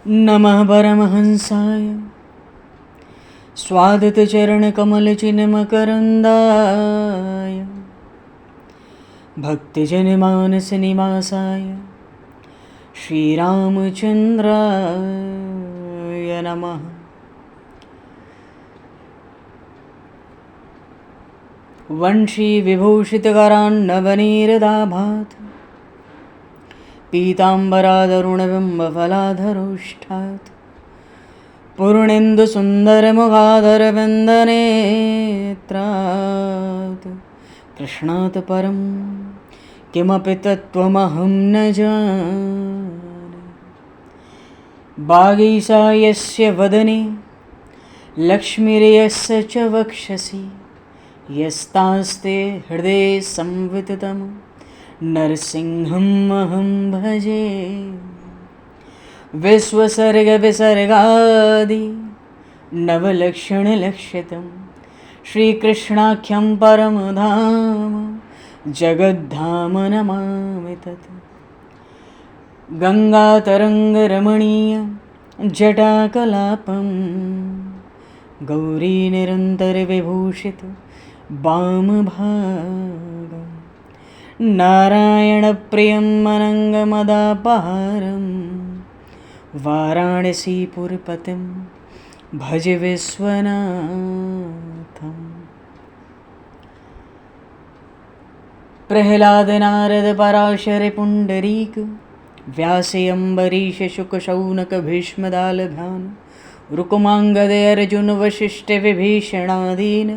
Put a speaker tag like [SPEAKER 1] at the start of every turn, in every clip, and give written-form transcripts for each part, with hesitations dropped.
[SPEAKER 1] नमः परमहंसाय स्वादतचरणकमलचिन्मकरन्दाय भक्तिजनमानसनिवासाय श्रीरामचन्द्राय नमः। वंशीविभूषितकरान्नवनीरदाभात् पीताम्बरादरुणबिम्बफलाधरोष्ठात् पूर्णेन्दुसुन्दरमुखादरविन्दनेत्रात् कृष्णात् परं किमपि तत्त्वमहं न जाने। वागीशा यस्य वदने लक्ष्मीर्यस्य च वक्षसि यस्तास्ते हृदये संविततं नरसिंहम् अहं भजे। विश्वसर्गविसर्गादि नवलक्षणलक्षितं श्रीकृष्णाख्यं परमधाम जगद्धाम नमामि तत्। गङ्गातरङ्गरमणीयं जटाकलापं गौरीनिरन्तरविभूषितं वामभागं नारायणप्रियं अनङ्गमदापहारं वाराणसीपुरपतिं भज विश्वनाथम्। प्रह्लादनारदपराशरपुण्डरीक व्यासेऽम्बरीशशुकशौनकभीष्मदालभान् रुक्माङ्गदेऽर्जुनवसिष्ठविभीषणादीन्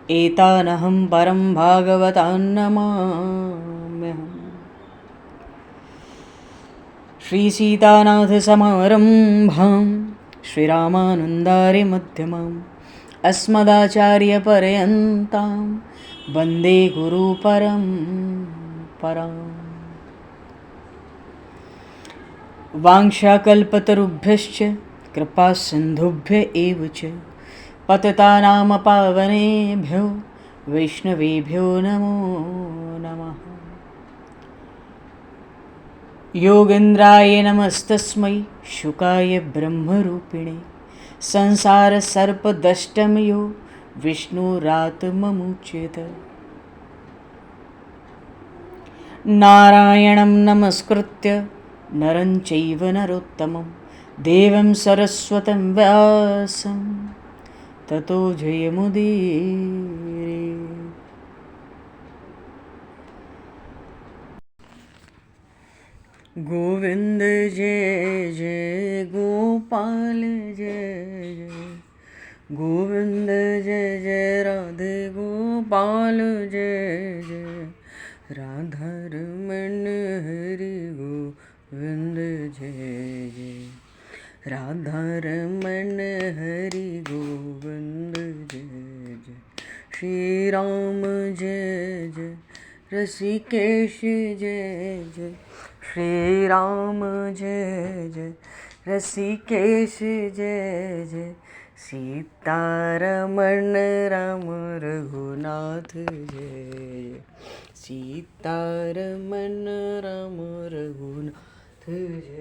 [SPEAKER 1] एतानहं परं भागवतान् नमाम्यहम्। श्रीसीतानाथसमारम्भां श्रीरामानन्दार्यमध्यमाम् अस्मदाचार्यपर्यन्तां वन्दे गुरुपरम्पराम्। वाञ्छाकल्पतरुभ्यश्च कृपासिन्धुभ्य एव च पतितानां पावनेभ्यो वैष्णवेभ्यो नमो नमः। योगेन्द्राय नमस्तस्मै शुकाय ब्रह्मरूपिणे संसारसर्पदष्टमयो विष्णुरात्ममुच्यते। नारायणं नमस्कृत्य नरं चैव नरोत्तमं देवं सरस्वतं व्यासं ततो जयमुदीरये। गोविंद जय जय गोपाल जय जय गोविंद जय जय राधे गोपाल जय जय राधा रमण हरि गोविंद जय जय राधा रमण हरि गोविंद जय जय श्री राम जय जय ऋषिकेश जय जय श्री राम जय जय ऋषिकेश जय जय सीतारमण राम रघुनाथ जय सीतारमण राम रघुनाथ जय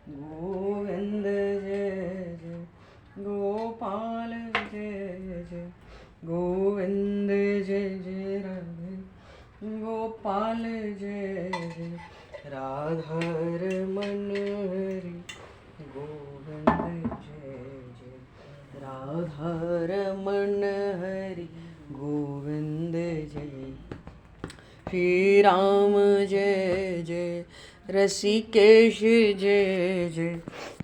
[SPEAKER 1] गोविंद जय जय गोपाल जय जय गोविंद जय जय राधे गोपाल जय जय राधा रमण हरि गोविंद जय जय राधा रमण हरि गोविंद जय श्री राम जय जय ऋषिकेश जय जय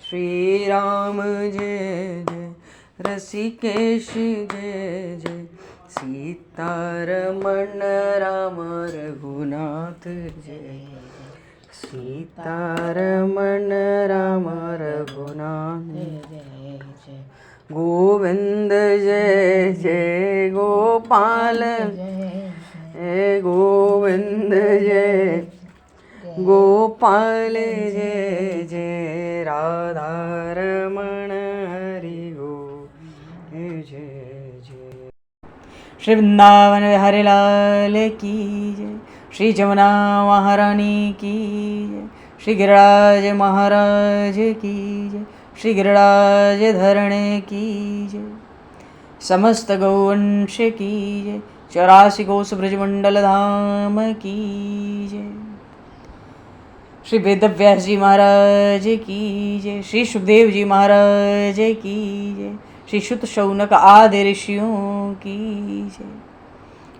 [SPEAKER 1] श्री राम जय जय ऋषिकेश जय जय सीतारमण राम रघुनाथ जय सीतारमण राम रघुनाथ जय जय गोविंद जय जय गोपाल जय गोविंद जय गोपाल जय जय राधा रमण हरि गोविंद जय जय श्री वृंदावन बिहारी लाल की जय श्री जमुना महारानी की जय श्री गिरिराज महाराज की जय, श्री गिरिराज धरणे की जय, समस्त गौवंश की जय, 84 कोस ब्रजमंडल धाम की जय, श्री वेदव्यास जी महाराज की जय, श्री सुखदेव जी महाराज की जय, श्री शुत शौनक आदि ऋषियों की जय,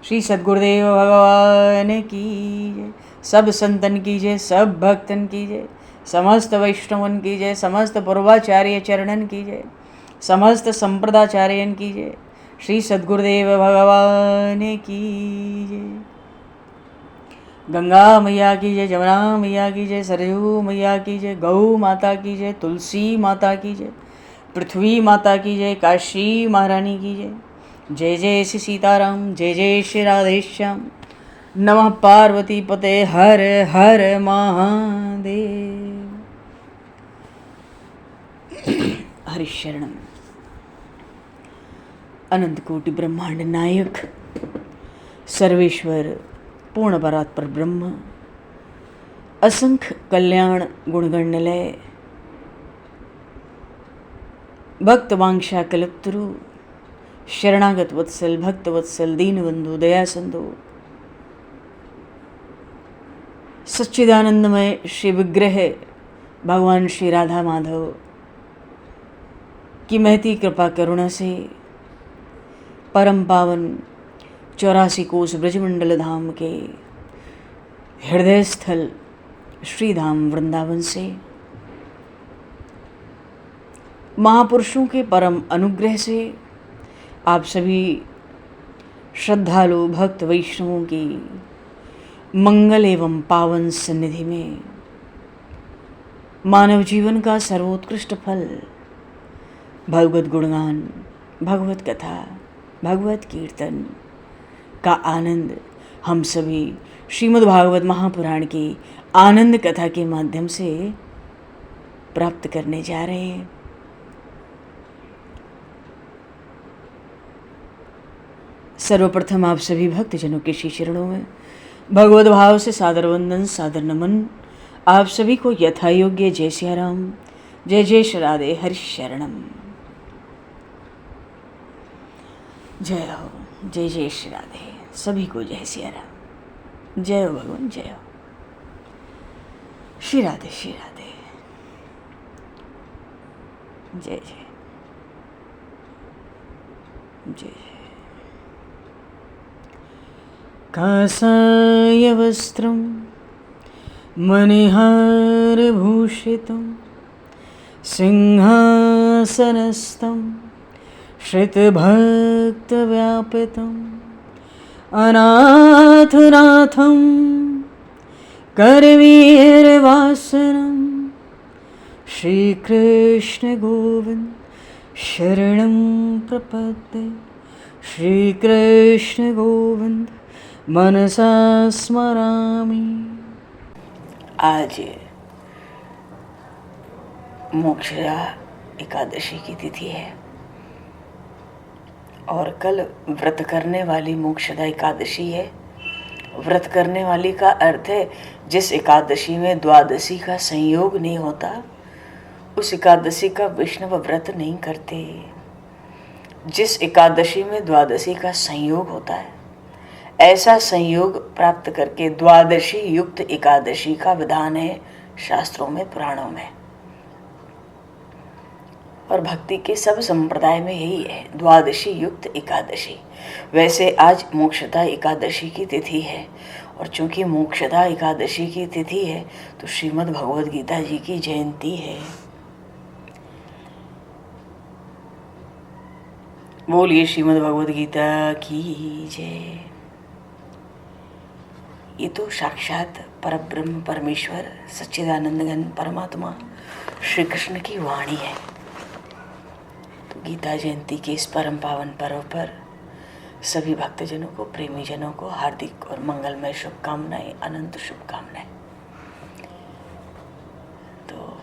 [SPEAKER 1] श्री सद्गुरुदेव भगवान की जय, सब संतन की जय, सब भक्तन की जय, समस्त वैष्णवन की जय, समस्त पूर्वाचार्य चरणन की जय, समस्त संप्रदाचार्यन की जय, श्री सद्गुरुदेव भगवान की जय। गंगा मैया की जय, जमुना मैया की जय, सरयू मैया की जय, गौ माता की जय, तुलसी माता की जय, पृथ्वी माता की जय, काशी महारानी की जय। जय जय श्री सीताराम, जय जय श्री राधेश्याम। नमः पार्वती पते हर हर महादेव। हरिशरणम। अनंत कोटि ब्रह्मांड नायक सर्वेश्वर पूर्ण परात्पर ब्रह्म, असंख्य कल्याण गुणगण निलय, भक्त वांछा कल्पतरु, शरणागत वत्सल, भक्त वत्सल, दीनबंधु, दया सिंधु, सच्चिदानंदमय श्री विग्रह भगवान श्री राधा माधव की महती कृपा करुणा से परम पावन 84 कोस ब्रजमंडल धाम के हृदय स्थल श्री धाम वृंदावन से महापुरुषों के परम अनुग्रह से आप सभी श्रद्धालु भक्त वैष्णवों की मंगल एवं पावन सन्निधि में मानव जीवन का सर्वोत्कृष्ट फल भगवत गुणगान, भगवत कथा, भगवत कीर्तन का आनंद हम सभी श्रीमद् भागवत महापुराण की आनंद कथा के माध्यम से प्राप्त करने जा रहे हैं। सर्वप्रथम आप सभी भक्तजनों के श्री चरणों में भगवत भाव से सादर वंदन, सादर नमन। आप सभी को यथा योग्य जय सिया राम, जय जय श्री राधे, हरि शरणम। जय हो, जय जय श्री राधे, सभी को जय सिया राम, जय हो भगवान, जय हो श्री राधे, श्री राधे, जय जय जय जय। कासाय वस्त्रं मणिहारभूषितं सिंहासनस्थं श्रितभक्तव्यापितम् अनाथनाथं करवीरवासनं श्रीकृष्ण गोविंद शरणं प्रपद्ये। श्रीकृष्ण गोविंद मनसा स्मरामि। आज मोक्षदा एकादशी की तिथि है और कल व्रत करने वाली मोक्षदा एकादशी है। व्रत करने वाली का अर्थ है जिस एकादशी में द्वादशी का संयोग नहीं होता उस एकादशी का वैष्णव व्रत नहीं करते। जिस एकादशी में द्वादशी का संयोग होता है ऐसा संयोग प्राप्त करके द्वादशी युक्त एकादशी का विधान है शास्त्रों में, पुराणों में, और भक्ति के सब संप्रदाय में यही है, द्वादशी युक्त एकादशी। वैसे आज मोक्षदा एकादशी की तिथि है और चूंकि मोक्षदा एकादशी की तिथि है तो श्रीमद् भगवद गीता जी की जयंती है। बोलिए श्रीमद् भगवद गीता की जय। ये तो साक्षात परब्रह्म परमेश्वर सच्चिदानंद घन परमात्मा श्री कृष्ण की वाणी है। तो गीता जयंती के इस परम पावन पर्व पर सभी भक्तजनों को, प्रेमी जनों को हार्दिक और मंगलमय शुभकामनाएं, अनंत शुभकामनाएं। तो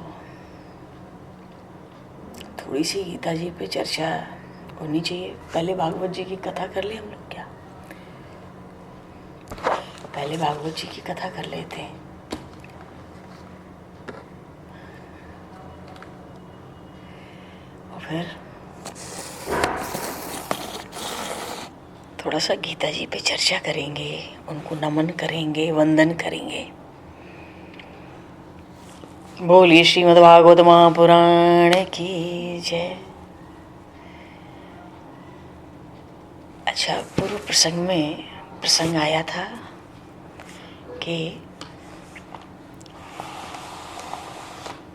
[SPEAKER 1] थोड़ी सी गीता जी पे चर्चा होनी चाहिए। पहले भागवत जी की कथा कर ले हम लोग, क्या पहले भागवत जी की कथा कर लेते हैं। फिर थोड़ा सा गीता जी पे चर्चा करेंगे, उनको नमन करेंगे, वंदन करेंगे। बोलिए श्रीमद् भागवत महापुराण की जय। अच्छा, पूर्व प्रसंग आया था कि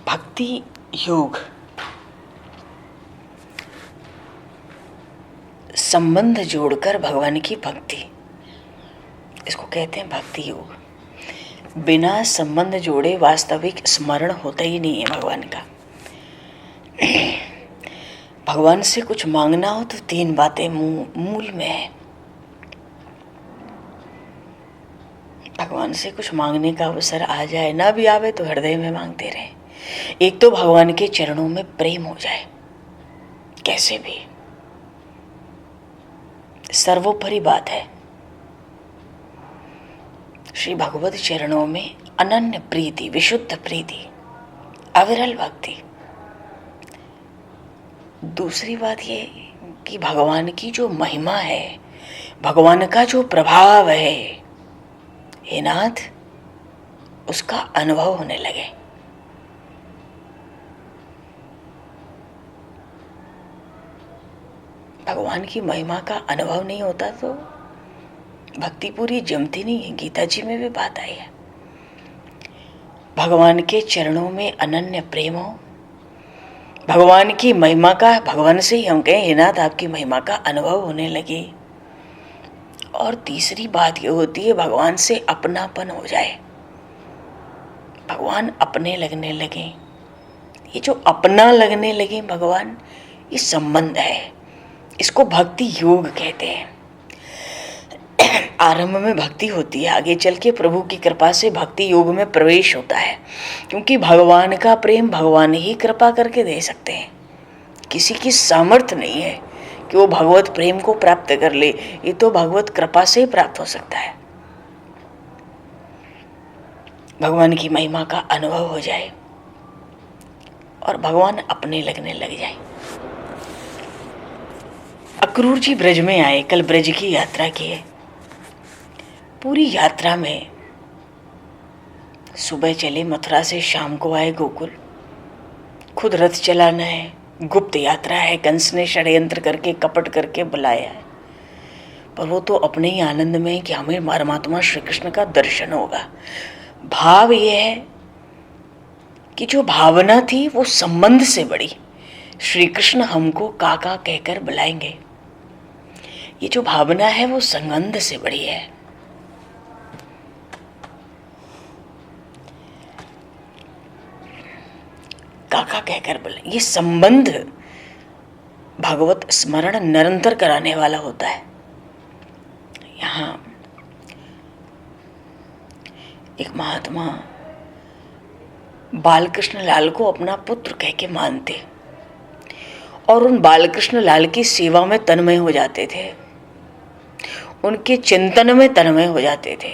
[SPEAKER 1] भक्ति योग संबंध जोड़कर भगवान की भक्ति, इसको कहते हैं भक्ति योग। बिना संबंध जोड़े वास्तविक स्मरण होता ही नहीं है भगवान का। भगवान से कुछ मांगना हो तो 3 बातें मूल में है। भगवान से कुछ मांगने का अवसर आ जाए, ना भी आवे तो हृदय में मांगते रहे। एक तो भगवान के चरणों में प्रेम हो जाए, कैसे भी, सर्वोपरि बात है। श्री भगवत चरणों में अनन्य प्रीति, विशुद्ध प्रीति, अविरल भक्ति। दूसरी बात ये कि भगवान की जो महिमा है, भगवान का जो प्रभाव है, हे नाथ, उसका अनुभव होने लगे। भगवान की महिमा का अनुभव नहीं होता तो भक्ति पूरी जमती नहीं है। गीता जी में भी बात आई है, भगवान के चरणों में अनन्य प्रेम हो, भगवान की महिमा का, भगवान से ही हम कहें हे नाथ आपकी महिमा का अनुभव होने लगे। और तीसरी बात ये होती है भगवान से अपनापन हो जाए, भगवान अपने लगने लगे। ये जो अपना लगने लगे भगवान, ये संबंध है, इसको भक्ति योग कहते हैं। आरंभ में भक्ति होती है, आगे चल के प्रभु की कृपा से भक्ति योग में प्रवेश होता है, क्योंकि भगवान का प्रेम भगवान ही कृपा करके दे सकते हैं। किसी की सामर्थ्य नहीं है कि वो भगवत प्रेम को प्राप्त कर ले, ये तो भगवत कृपा से ही प्राप्त हो सकता है। भगवान की महिमा का अनुभव हो जाए और भगवान अपने लगने लग जाए। अक्रूर जी ब्रज में आए, कल ब्रज की यात्रा की है। पूरी यात्रा में सुबह चले मथुरा से, शाम को आए गोकुल। खुद रथ चलाना है, गुप्त यात्रा है, कंस ने षड्यंत्र करके, कपट करके बुलाया है, पर वो तो अपने ही आनंद में है कि हमें परमात्मा श्री कृष्ण का दर्शन होगा। भाव ये है कि जो भावना थी वो संबंध से बड़ी, श्री कृष्ण हमको काका कहकर बुलाएंगे, ये जो भावना है वो संबंध से बड़ी है। काका कहकर बोले, ये संबंध भगवत स्मरण निरंतर कराने वाला होता है। यहाँ एक महात्मा बालकृष्ण लाल को अपना पुत्र कह के मानते और उन बालकृष्ण लाल की सेवा में तन्मय हो जाते थे, उनके चिंतन में तन्मय हो जाते थे।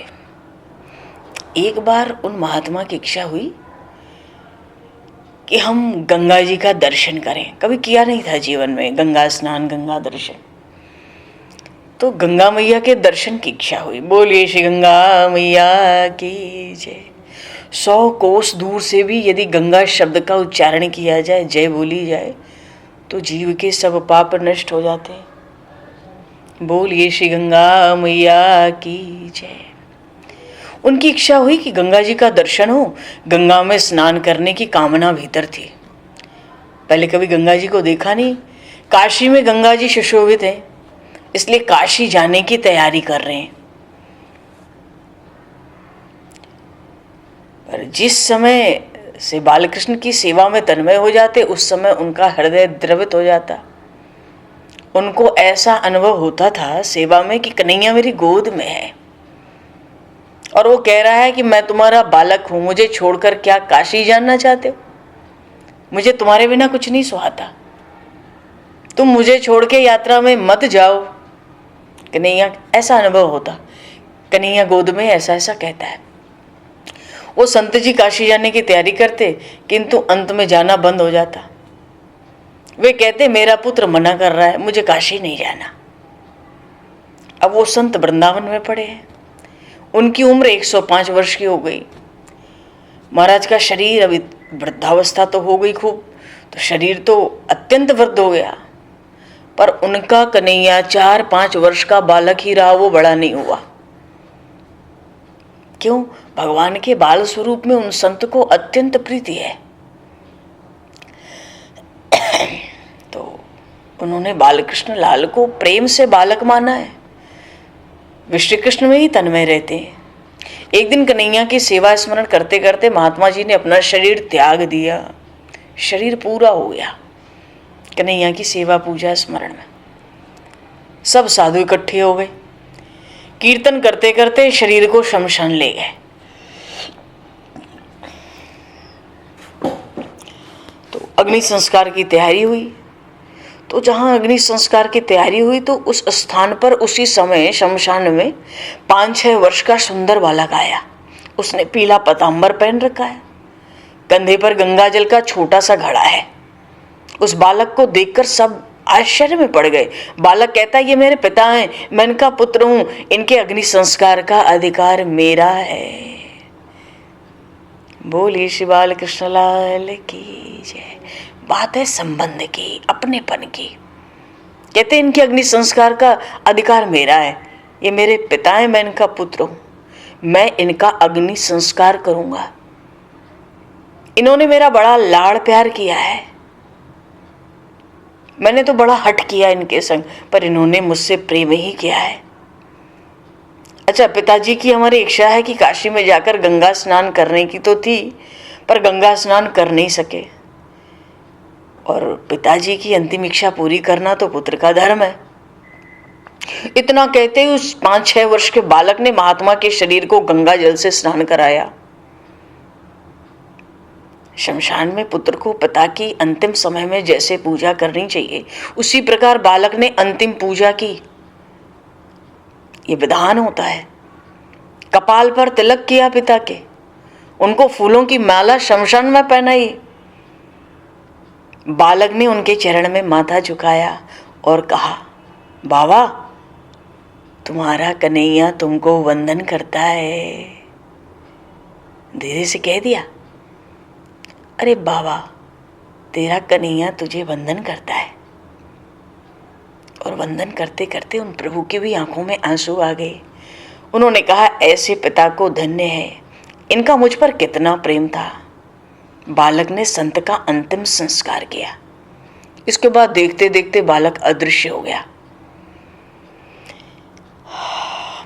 [SPEAKER 1] एक बार उन महात्मा की इच्छा हुई कि हम गंगा जी का दर्शन करें। कभी किया नहीं था जीवन में गंगा स्नान, गंगा दर्शन, तो गंगा मैया के दर्शन की इच्छा हुई। बोलिए श्री गंगा मैया की जय। 100 कोस दूर से भी यदि गंगा शब्द का उच्चारण किया जाए, जय बोली जाए, तो जीव के सब पाप नष्ट हो जाते हैं। बोलिए श्री गंगा मैया की जय। उनकी इच्छा हुई कि गंगा जी का दर्शन हो, गंगा में स्नान करने की कामना भीतर थी। पहले कभी गंगा जी को देखा नहीं, काशी में गंगा जी सुशोभित हैं, इसलिए काशी जाने की तैयारी कर रहे हैं। पर जिस समय से बालकृष्ण की सेवा में तन्मय हो जाते, उस समय उनका हृदय द्रवित हो जाता। उनको ऐसा अनुभव होता था सेवा में कि कन्हैया मेरी गोद में है और वो कह रहा है कि मैं तुम्हारा बालक हूं, मुझे छोड़कर क्या काशी जानना चाहते हो? मुझे तुम्हारे बिना कुछ नहीं सुहाता, तुम मुझे छोड़ के यात्रा में मत जाओ। कन्हैया, ऐसा अनुभव होता, कन्हैया गोद में ऐसा ऐसा कहता है। वो संत जी काशी जाने की तैयारी करते, किंतु अंत में जाना बंद हो जाता। वे कहते मेरा पुत्र मना कर रहा है, मुझे काशी नहीं जाना। अब वो संत वृंदावन में पड़े हैं, उनकी उम्र 105 वर्ष की हो गई। महाराज का शरीर अभी वृद्धावस्था तो हो गई खूब, तो शरीर तो अत्यंत वृद्ध हो गया, पर उनका कन्हैया 4-5 वर्ष का बालक ही रहा, वो बड़ा नहीं हुआ। क्यों? भगवान के बाल स्वरूप में उन संत को अत्यंत प्रीति है। तो उन्होंने बालकृष्ण लाल को प्रेम से बालक माना है, वे श्री कृष्ण में ही तन्मय रहते हैं। एक दिन कन्हैया की सेवा स्मरण करते करते महात्मा जी ने अपना शरीर त्याग दिया, शरीर पूरा हो गया कन्हैया की सेवा पूजा स्मरण में। सब साधु इकट्ठे हो गए, कीर्तन करते करते शरीर को शमशान ले गए। तो अग्नि संस्कार की तैयारी हुई। तो जहाँ अग्नि संस्कार की तैयारी हुई तो उस स्थान पर उसी समय शमशान में 5-6 वर्ष का सुंदर बालक आया। उसने पीला पतांबर पहन रखा है, कंधे पर गंगा जल का छोटा सा घड़ा है। उस बालक को देखकर सब आश्चर्य में पड़ गए। बालक कहता ये मेरे पिता हैं, मैं इनका पुत्र हूं, इनके अग्नि संस्कार का अधिकार मेरा है। बोली श्री बाल कृष्ण लाल की जय। बात है संबंध की, अपनेपन की। कहते इनके अग्नि संस्कार का अधिकार मेरा है, ये मेरे पिता हैं, मैं इनका पुत्र हूं, मैं इनका अग्नि संस्कार करूंगा। इन्होंने मेरा बड़ा लाड़ प्यार किया है, मैंने तो बड़ा हट किया इनके संग, पर इन्होंने मुझसे प्रेम ही किया है। अच्छा, पिताजी की हमारी इच्छा है कि काशी में जाकर गंगा स्नान करने की तो थी, पर गंगा स्नान कर नहीं सके, और पिताजी की अंतिम इच्छा पूरी करना तो पुत्र का धर्म है। इतना कहते ही उस 5-6 वर्ष के बालक ने महात्मा के शरीर को गंगा जल से स्नान कराया। शमशान में पुत्र को पिता की अंतिम समय में जैसे पूजा करनी चाहिए, उसी प्रकार बालक ने अंतिम पूजा की। ये विधान होता है। कपाल पर तिलक किया पिता के, उनको फूलों की माला शमशान में पहनाई। बालक ने उनके चरण में माथा झुकाया और कहा, बाबा तुम्हारा कन्हैया तुमको वंदन करता है। धीरे से कह दिया, अरे बाबा तेरा कन्हैया तुझे वंदन करता है। और वंदन करते करते उन प्रभु की भी आंखों में आंसू आ गए। उन्होंने कहा, ऐसे पिता को धन्य है, इनका मुझ पर कितना प्रेम था। बालक ने संत का अंतिम संस्कार किया। इसके बाद देखते देखते बालक अदृश्य हो गया।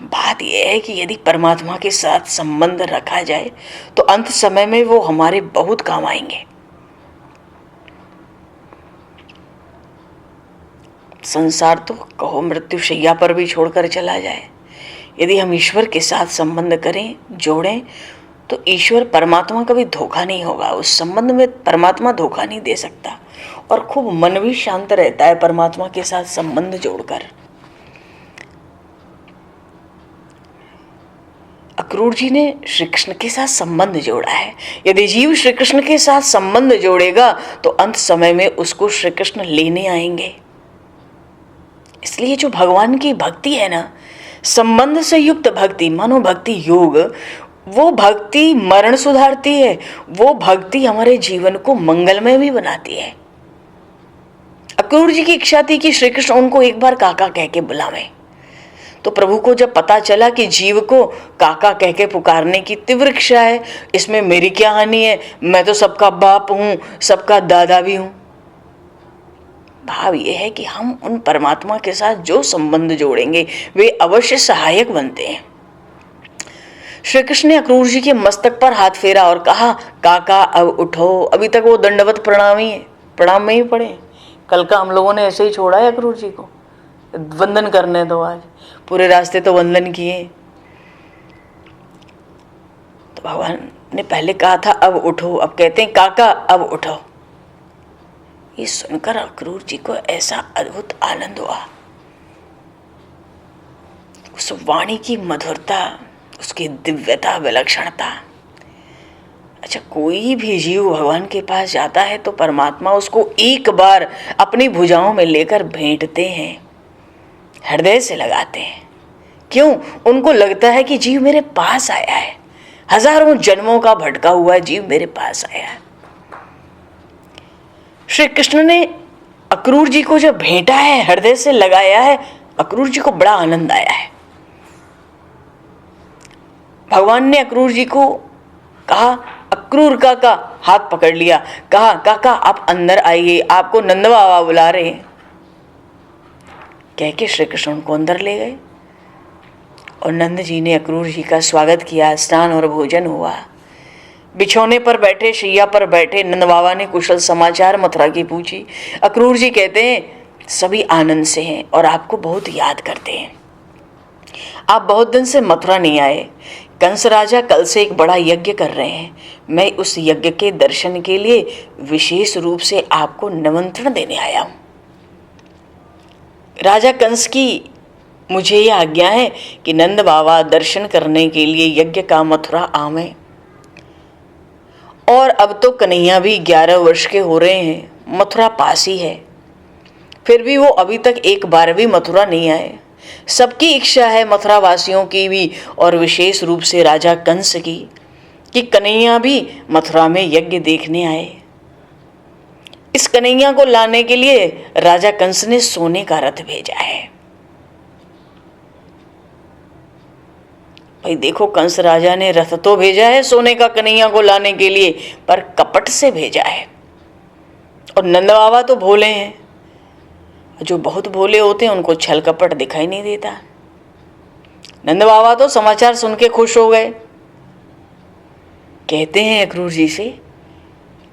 [SPEAKER 1] बात यह है कि यदि परमात्मा के साथ संबंध रखा जाए तो अंत समय में वो हमारे बहुत काम आएंगे। संसार तो कहो मृत्यु शैया पर भी छोड़कर चला जाए, यदि हम ईश्वर के साथ संबंध करें, जोड़ें, तो ईश्वर परमात्मा कभी धोखा नहीं होगा। उस संबंध में परमात्मा धोखा नहीं दे सकता, और खूब मन भी शांत रहता है परमात्मा के साथ संबंध जोड़कर। अक्रूर जी ने श्री कृष्ण के साथ संबंध जोड़ा है। यदि जीव श्री कृष्ण के साथ संबंध जोड़ेगा तो अंत समय में उसको श्री कृष्ण लेने आएंगे। इसलिए जो भगवान की भक्ति है ना, संबंध से युक्त भक्ति, मानो भक्ति योग, वो भक्ति मरण सुधारती है, वो भक्ति हमारे जीवन को मंगलमय भी बनाती है। अक्रूर जी की इच्छा थी कि श्री कृष्ण उनको एक बार काका कह के बुलावें। तो प्रभु को जब पता चला कि जीव को काका कह के पुकारने की तीव्र इच्छा है, इसमें मेरी क्या हानि है, मैं तो सबका बाप हूं, सबका दादा भी हूं। भाव यह है कि हम उन परमात्मा के साथ जो संबंध जोड़ेंगे वे अवश्य सहायक बनते हैं। श्री कृष्ण ने अक्रूर जी के मस्तक पर हाथ फेरा और कहा, काका अब उठो। अभी तक वो दंडवत प्रणाम में ही पड़े। कल का हम लोगों ने ऐसे ही छोड़ा है अक्रूर जी को, वंदन करने दो। आज पूरे रास्ते तो वंदन किए। तो भगवान ने पहले कहा था अब उठो, अब कहते हैं काका अब उठो। ये सुनकर अक्रूर जी को ऐसा अद्भुत आनंद हुआ। उस वाणी की मधुरता, उसकी दिव्यता, विलक्षणता। अच्छा, कोई भी जीव भगवान के पास जाता है तो परमात्मा उसको एक बार अपनी भुजाओं में लेकर भेंटते हैं, हृदय से लगाते हैं। क्यों? उनको लगता है कि जीव मेरे पास आया है, हजारों जन्मों का भटका हुआ जीव मेरे पास आया है। श्री कृष्ण ने अक्रूर जी को जब भेंटा है, हृदय से लगाया है, अक्रूर जी को बड़ा आनंद आया है। भगवान ने अक्रूर जी को कहा, अक्रूर काका हाथ पकड़ लिया, कहा काका आप अंदर आइए, आपको नंद बाबा बुला रहे हैं। कह के श्री कृष्ण उनको अंदर ले गए और नंद जी ने अक्रूर जी का स्वागत किया। स्नान और भोजन हुआ। बिछौने पर बैठे, शैया पर बैठे नंद बाबा ने कुशल समाचार मथुरा की पूछी। अक्रूर जी कहते हैं सभी आनंद से हैं और आपको बहुत याद करते हैं। आप बहुत दिन से मथुरा नहीं आए। कंस राजा कल से एक बड़ा यज्ञ कर रहे हैं। मैं उस यज्ञ के दर्शन के लिए विशेष रूप से आपको निमंत्रण देने आया हूं। राजा कंस की मुझे यह आज्ञा है कि नंद बाबा दर्शन करने के लिए यज्ञ का मथुरा आवे। और अब तो कन्हैया भी 11 वर्ष के हो रहे हैं, मथुरा पास ही है, फिर भी वो अभी तक एक बार भी मथुरा नहीं आए। सबकी इच्छा है, मथुरा वासियों की भी और विशेष रूप से राजा कंस की, कि कन्हैया भी मथुरा में यज्ञ देखने आए। इस कन्हैया को लाने के लिए राजा कंस ने सोने का रथ भेजा है। भाई देखो, कंस राजा ने रथ तो भेजा है सोने का कन्हैया को लाने के लिए, पर कपट से भेजा है। और नंद बाबा तो भोले हैं, जो बहुत भोले होते हैं उनको छल कपट दिखाई नहीं देता। नंद बाबा तो समाचार सुन के खुश हो गए। कहते हैं अक्रूर जी से,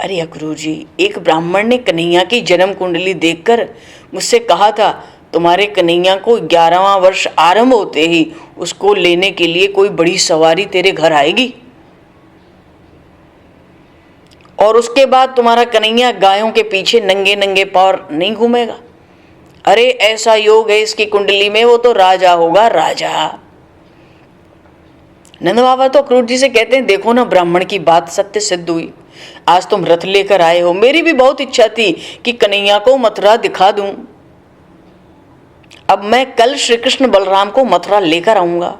[SPEAKER 1] अरे अक्रूर जी, एक ब्राह्मण ने कन्हैया की जन्म कुंडली देखकर मुझसे कहा था तुम्हारे कन्हैया को 11वां वर्ष आरंभ होते ही उसको लेने के लिए कोई बड़ी सवारी तेरे घर आएगी और उसके बाद तुम्हारा कन्हैया गायों के पीछे नंगे नंगे पांव नहीं घूमेगा। अरे ऐसा योग है इसकी कुंडली में, वो तो राजा होगा, राजा। नंद बाबा तो अक्रूर जी से कहते हैं, देखो ना ब्राह्मण की बात सत्य सिद्ध हुई। आज तुम रथ लेकर आए हो। मेरी भी बहुत इच्छा थी कि कन्हैया को मथुरा दिखा दूं। अब मैं कल श्री कृष्ण बलराम को मथुरा लेकर आऊंगा।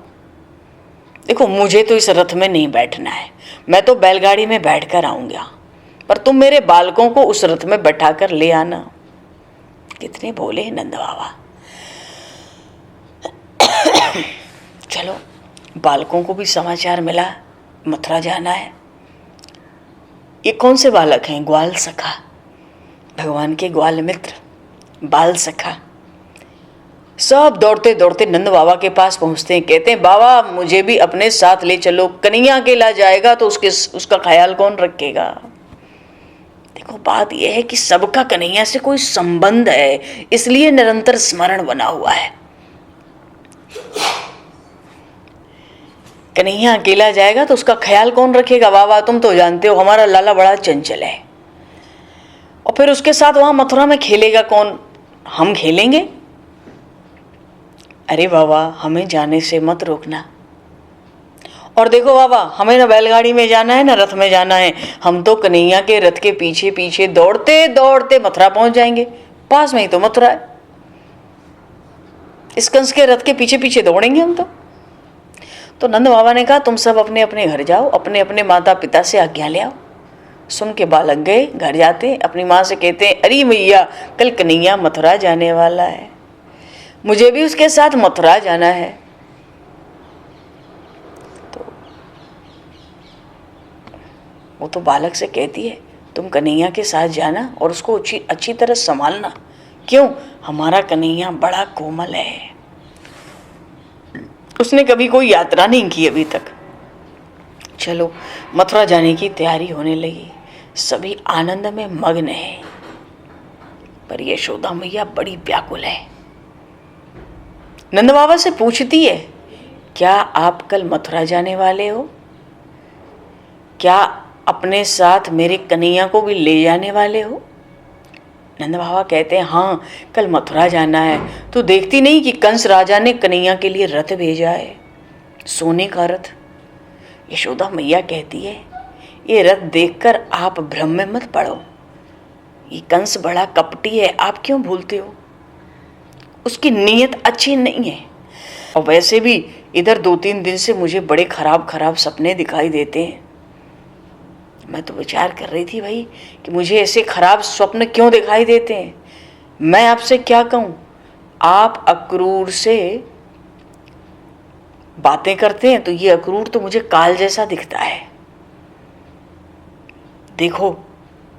[SPEAKER 1] देखो मुझे तो इस रथ में नहीं बैठना है, मैं तो बैलगाड़ी में बैठकर आऊंगा, पर तुम मेरे बालकों को उस रथ में बैठाकर ले आना। कितने भोले हैं नंद बाबा। चलो, बालकों को भी समाचार मिला मथुरा जाना है। ये कौन से बालक हैं? ग्वाल सखा, भगवान के ग्वाल मित्र, बाल सखा। सब दौड़ते दौड़ते नंद बाबा के पास पहुंचते हैं। कहते हैं, बाबा मुझे भी अपने साथ ले चलो। कन्हैया अकेला जाएगा तो उसका ख्याल कौन रखेगा? देखो बात यह है कि सबका कन्हैया से कोई संबंध है, इसलिए निरंतर स्मरण बना हुआ है। कन्हैया अकेला जाएगा तो उसका ख्याल कौन रखेगा? बाबा तुम तो जानते हो हमारा लाला बड़ा चंचल है। और फिर उसके साथ वहां मथुरा में खेलेगा कौन? हम खेलेंगे? अरे बाबा हमें जाने से मत रोकना। और देखो बाबा, हमें ना बैलगाड़ी में जाना है ना रथ में जाना है, हम तो कन्हैया के रथ के पीछे पीछे दौड़ते दौड़ते मथुरा पहुंच जाएंगे। पास में ही तो मथुरा है, इस कंस के रथ के पीछे पीछे दौड़ेंगे हम तो नंद बाबा ने कहा, तुम सब अपने अपने घर जाओ, अपने अपने माता पिता से आज्ञा ले आओ। सुन के बालक गए। घर जाते अपनी माँ से कहते हैं, अरे मैया कल कन्हैया मथुरा जाने वाला है, मुझे भी उसके साथ मथुरा जाना है। तो वो तो बालक से कहती है, तुम कन्हैया के साथ जाना और उसको अच्छी तरह संभालना। क्यों? हमारा कन्हैया बड़ा कोमल है, उसने कभी कोई यात्रा नहीं की अभी तक। चलो मथुरा जाने की तैयारी होने लगी, सभी आनंद में मग्न है, पर यशोदा मैया बड़ी व्याकुल है। नंद बाबा से पूछती है, क्या आप कल मथुरा जाने वाले हो? क्या अपने साथ मेरे कन्हैया को भी ले जाने वाले हो? नंद बाबा कहते हैं, हाँ कल मथुरा जाना है। तो देखती नहीं कि कंस राजा ने कन्हैया के लिए रथ भेजा है, सोने का रथ। यशोदा मैया कहती है, ये रथ देखकर आप भ्रम में मत पड़ो। ये कंस बड़ा कपटी है, आप क्यों भूलते हो? उसकी नीयत अच्छी नहीं है। और वैसे भी इधर 2-3 दिन से मुझे बड़े खराब खराब सपने दिखाई देते हैं। मैं तो विचार कर रही थी भाई कि मुझे ऐसे खराब स्वप्न क्यों दिखाई देते हैं। मैं आपसे क्या कहूँ, आप अक्रूर से बातें करते हैं तो ये अक्रूर तो मुझे काल जैसा दिखता है। देखो,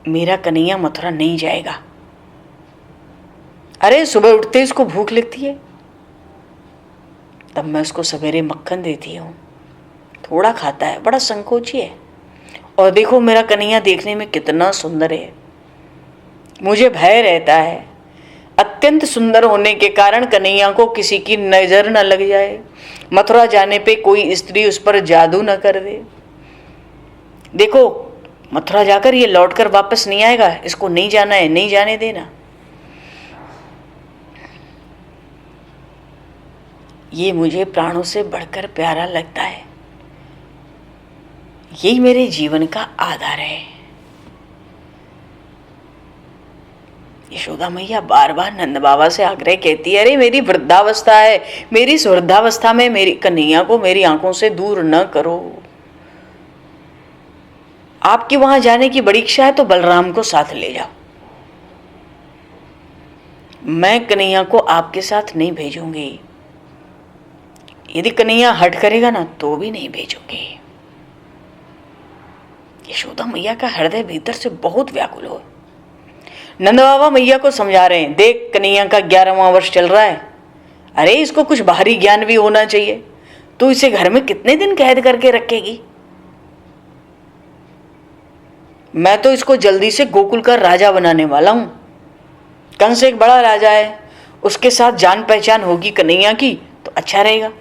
[SPEAKER 1] मेरा कन्हैया मथुरा नहीं जाएगा। अरे सुबह उठते इसको भूख लगती है, तब मैं उसको सवेरे मक्खन देती हूँ, थोड़ा खाता है, बड़ा संकोची है। और देखो मेरा कन्हैया देखने में कितना सुंदर है। मुझे भय रहता है अत्यंत सुंदर होने के कारण कन्हैया को किसी की नजर न लग जाए, मथुरा जाने पे कोई स्त्री उस पर जादू न कर दे। देखो, मथुरा जाकर ये लौटकर वापस नहीं आएगा, इसको नहीं जाना है, नहीं जाने देना। ये मुझे प्राणों से बढ़कर प्यारा लगता है। यही मेरे जीवन का आधार है। यशोदा मैया बार बार नंद बाबा से आग्रह कहती है, अरे मेरी वृद्धावस्था है, मेरी इस वृद्धावस्था में मेरी कन्हैया को मेरी आंखों से दूर न करो। आपकी वहां जाने की बड़ी इच्छा है तो बलराम को साथ ले जाओ। मैं कन्हैया को आपके साथ नहीं भेजूंगी। यदि कन्हैया हट करेगा ना तो भी नहीं भेजूंगी। यशोदा मैया का हृदय भीतर से बहुत व्याकुल हो। नंद बाबा मैया को समझा रहे हैं, देख कन्हैया का 11वां वर्ष चल रहा है, अरे इसको कुछ बाहरी ज्ञान भी होना चाहिए। तू इसे घर में कितने दिन कैद करके रखेगी? मैं तो इसको जल्दी से गोकुल का राजा बनाने वाला हूं। कंस एक बड़ा राजा है, उसके साथ जान पहचान होगी कन्हैया की तो अच्छा रहेगा।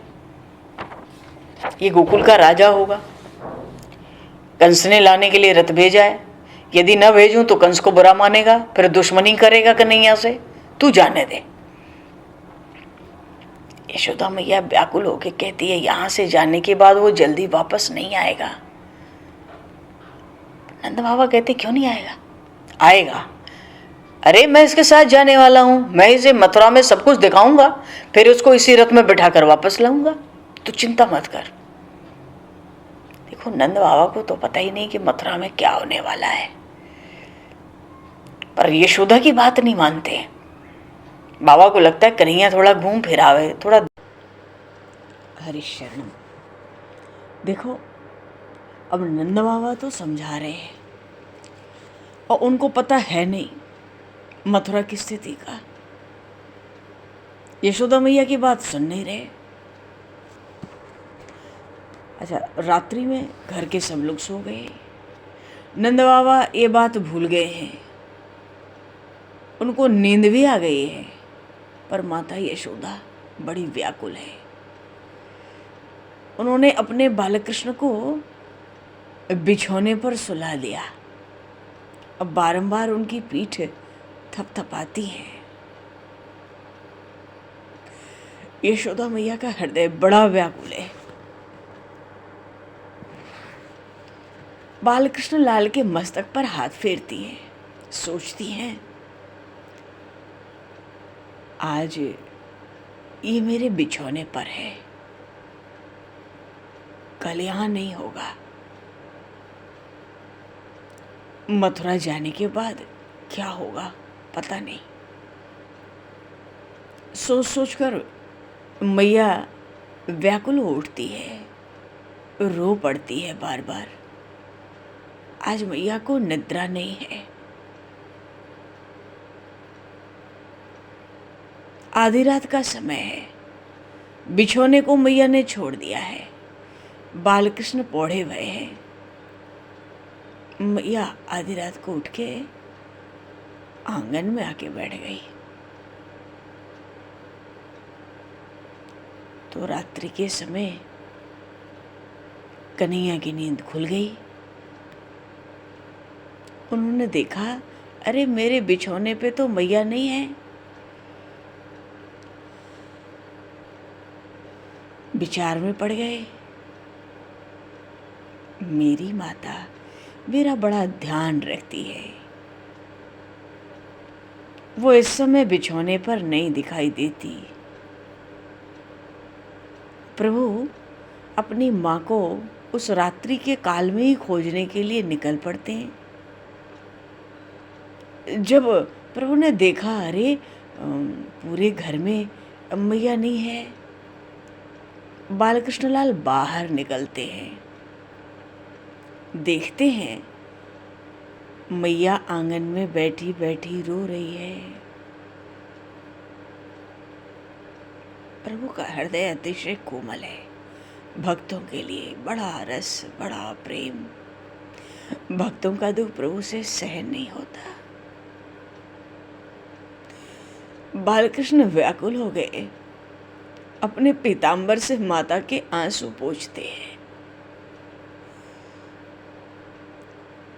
[SPEAKER 1] ये गोकुल का राजा होगा। कंस ने लाने के लिए रथ भेजा है, यदि न भेजूं तो कंस को बुरा मानेगा, फिर दुश्मनी करेगा कन्हैया से। तू जाने दे। यशोदा मैया व्याकुल होकर कहती है, यहां से जाने के बाद वो जल्दी वापस नहीं आएगा। नंद बाबा कहते, क्यों नहीं आएगा? आएगा। अरे मैं इसके साथ जाने वाला हूं, मैं इसे मथुरा में सब कुछ दिखाऊंगा, फिर उसको इसी रथ में बिठाकर वापस लाऊंगा। तू चिंता मत कर। देखो, नंद बाबा को तो पता ही नहीं कि मथुरा में क्या होने वाला है, पर यशोदा की बात नहीं मानते। बाबा को लगता है कन्हैया थोड़ा घूम फिर आवे, थोड़ा। हरिशरणम। देखो, अब नंद बाबा तो समझा रहे हैं और उनको पता है नहीं मथुरा की स्थिति का। यशोदा मैया की बात सुन नहीं रहे। अच्छा, रात्रि में घर के सब लोग सो गए। नंद बाबा ये बात भूल गए हैं, उनको नींद भी आ गई है, पर माता यशोदा बड़ी व्याकुल है। उन्होंने अपने बालकृष्ण को बिछौने पर सुला दिया। अब बारंबार उनकी पीठ थपथपाती है। यशोदा मैया का हृदय बड़ा व्याकुल है। बालकृष्ण लाल के मस्तक पर हाथ फेरती हैं, सोचती हैं, आज ये मेरे बिछौने पर है, कल यहां नहीं होगा। मथुरा जाने के बाद क्या होगा पता नहीं। सोच सोच कर मैया व्याकुल हो उठती है, रो पड़ती है बार बार। आज मैया को निद्रा नहीं है। आधी रात का समय है, बिछौने को मैया ने छोड़ दिया है, बालकृष्ण पौड़े हुए हैं। मैया आधी रात को उठ के आंगन में आके बैठ गई। तो रात्रि के समय कन्हैया की नींद खुल गई। उन्होंने देखा, अरे मेरे बिछौने पे तो मैया नहीं है। विचार में पड़ गए, मेरी माता मेरा बड़ा ध्यान रखती है। वो इस समय बिछौने पर नहीं दिखाई देती। प्रभु अपनी माँ को उस रात्रि के काल में ही खोजने के लिए निकल पड़ते हैं। जब प्रभु ने देखा, अरे पूरे घर में मैया नहीं है, बालकृष्ण लाल बाहर निकलते हैं, देखते हैं मैया आंगन में बैठी बैठी रो रही है। प्रभु का हृदय अतिशय कोमल है, भक्तों के लिए बड़ा रस, बड़ा प्रेम। भक्तों का दुख प्रभु से सहन नहीं होता। बालकृष्ण व्याकुल हो गए, अपने पीतांबर से माता के आंसू पोंछते हैं।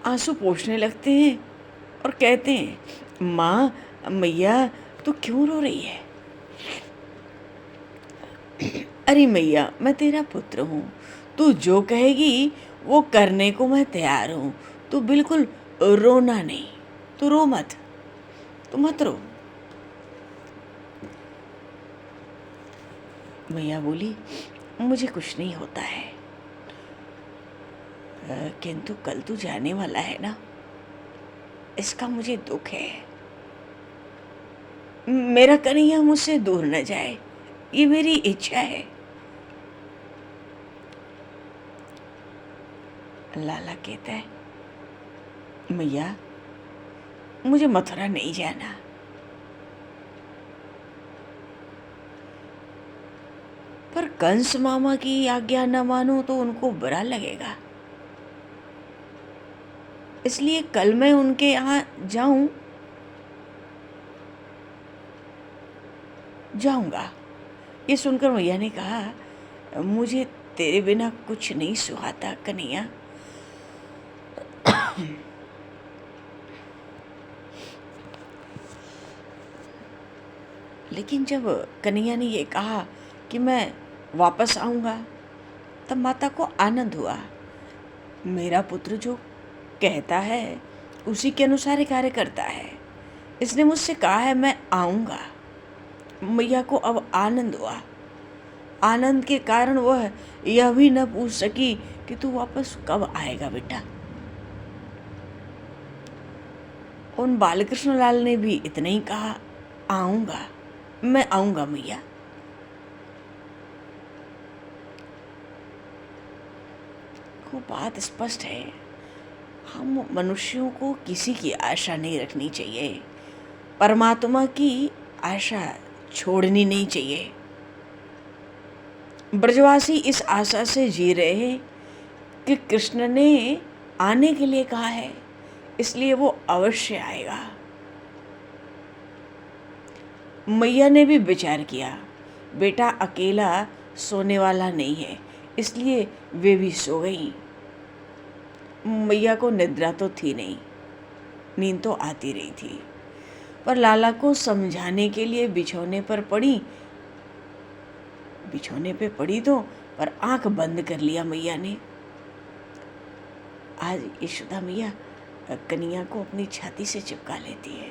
[SPEAKER 1] आंसू पोंछने लगते हैं और कहते हैं, माँ, मैया तू क्यों रो रही है? अरे मैया, मैं तेरा पुत्र हूँ, तू जो कहेगी वो करने को मैं तैयार हूँ। तू बिल्कुल रोना नहीं, तू रो मत, तू मत रो। मैया बोली, मुझे कुछ नहीं होता है, किंतु कल तू जाने वाला है ना, इसका मुझे दुख है। मेरा कन्हैया मुझसे दूर न जाए, ये मेरी इच्छा है। लाला कहता है, मैया मुझे मथुरा नहीं जाना। पर कंस मामा की आज्ञा न मानो तो उनको बुरा लगेगा, इसलिए कल मैं उनके यहाँ जाऊंगा। ये सुनकर मैया ने कहा, मुझे तेरे बिना कुछ नहीं सुहाता कन्हैया। लेकिन जब कन्हैया ने ये कहा कि मैं वापस आऊंगा, तब माता को आनंद हुआ। मेरा पुत्र जो कहता है उसी के अनुसार ही कार्य करता है, इसने मुझसे कहा है मैं आऊंगा। मैया को अब आनंद हुआ। आनंद के कारण वह यह भी न पूछ सकी कि तू वापस कब आएगा बेटा। उन बालकृष्ण लाल ने भी इतना ही कहा, आऊंगा, मैं आऊंगा मैया। वो बात स्पष्ट है, हम मनुष्यों को किसी की आशा नहीं रखनी चाहिए, परमात्मा की आशा छोड़नी नहीं चाहिए। ब्रजवासी इस आशा से जी रहे हैं कि कृष्ण ने आने के लिए कहा है, इसलिए वो अवश्य आएगा। मैया ने भी विचार किया, बेटा अकेला सोने वाला नहीं है, इसलिए वे भी सो गई। मैया को निद्रा तो थी नहीं, नींद तो आती रही थी, पर लाला को समझाने के लिए बिछौने पे पड़ी तो पर आंख बंद कर लिया मैया ने। आज यशोदा मैया कन्हैया को अपनी छाती से चिपका लेती है।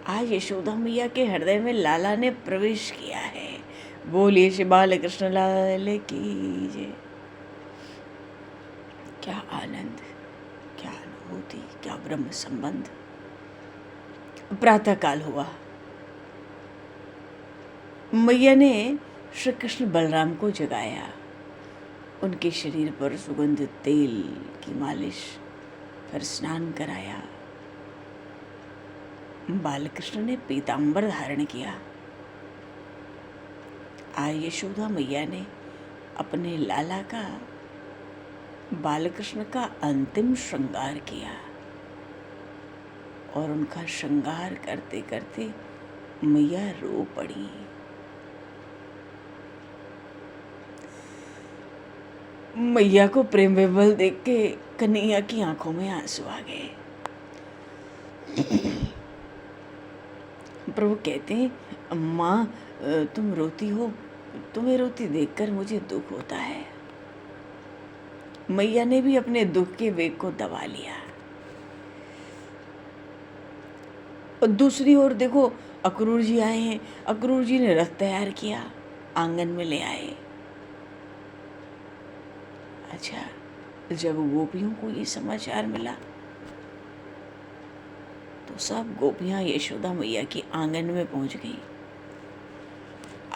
[SPEAKER 1] आज यशोदा मैया के हृदय में लाला ने प्रवेश किया है। बोलिए श्री बालकृष्ण लाल की जय। क्या आनंद, क्या अनुभूति, क्या ब्रह्म संबंध। प्रातः काल हुआ। मैया ने श्री कृष्ण बलराम को जगाया, उनके शरीर पर सुगंधित तेल की मालिश, फिर स्नान कराया। बालकृष्ण ने पीतांबर धारण किया। आज यशोदा मैया ने अपने लाला का, बालकृष्ण का अंतिम श्रृंगार किया और उनका श्रृंगार करते करते मैया रो पड़ी। मैया को प्रेम विह्वल देख के कन्हैया की आंखों में आंसू आ गए। प्रभु कहते हैं, अम्मा तुम रोती हो, तुम्हें रोती देखकर मुझे दुख होता है।
[SPEAKER 2] मैया ने भी अपने दुख के वेग को दबा लिया। और दूसरी ओर देखो, अक्रूर जी आए हैं, अक्रूर जी ने रथ तैयार किया, आंगन में ले आए। अच्छा, जब गोपियों को ये समाचार मिला तो सब गोपियां यशोदा मैया के आंगन में पहुंच गई।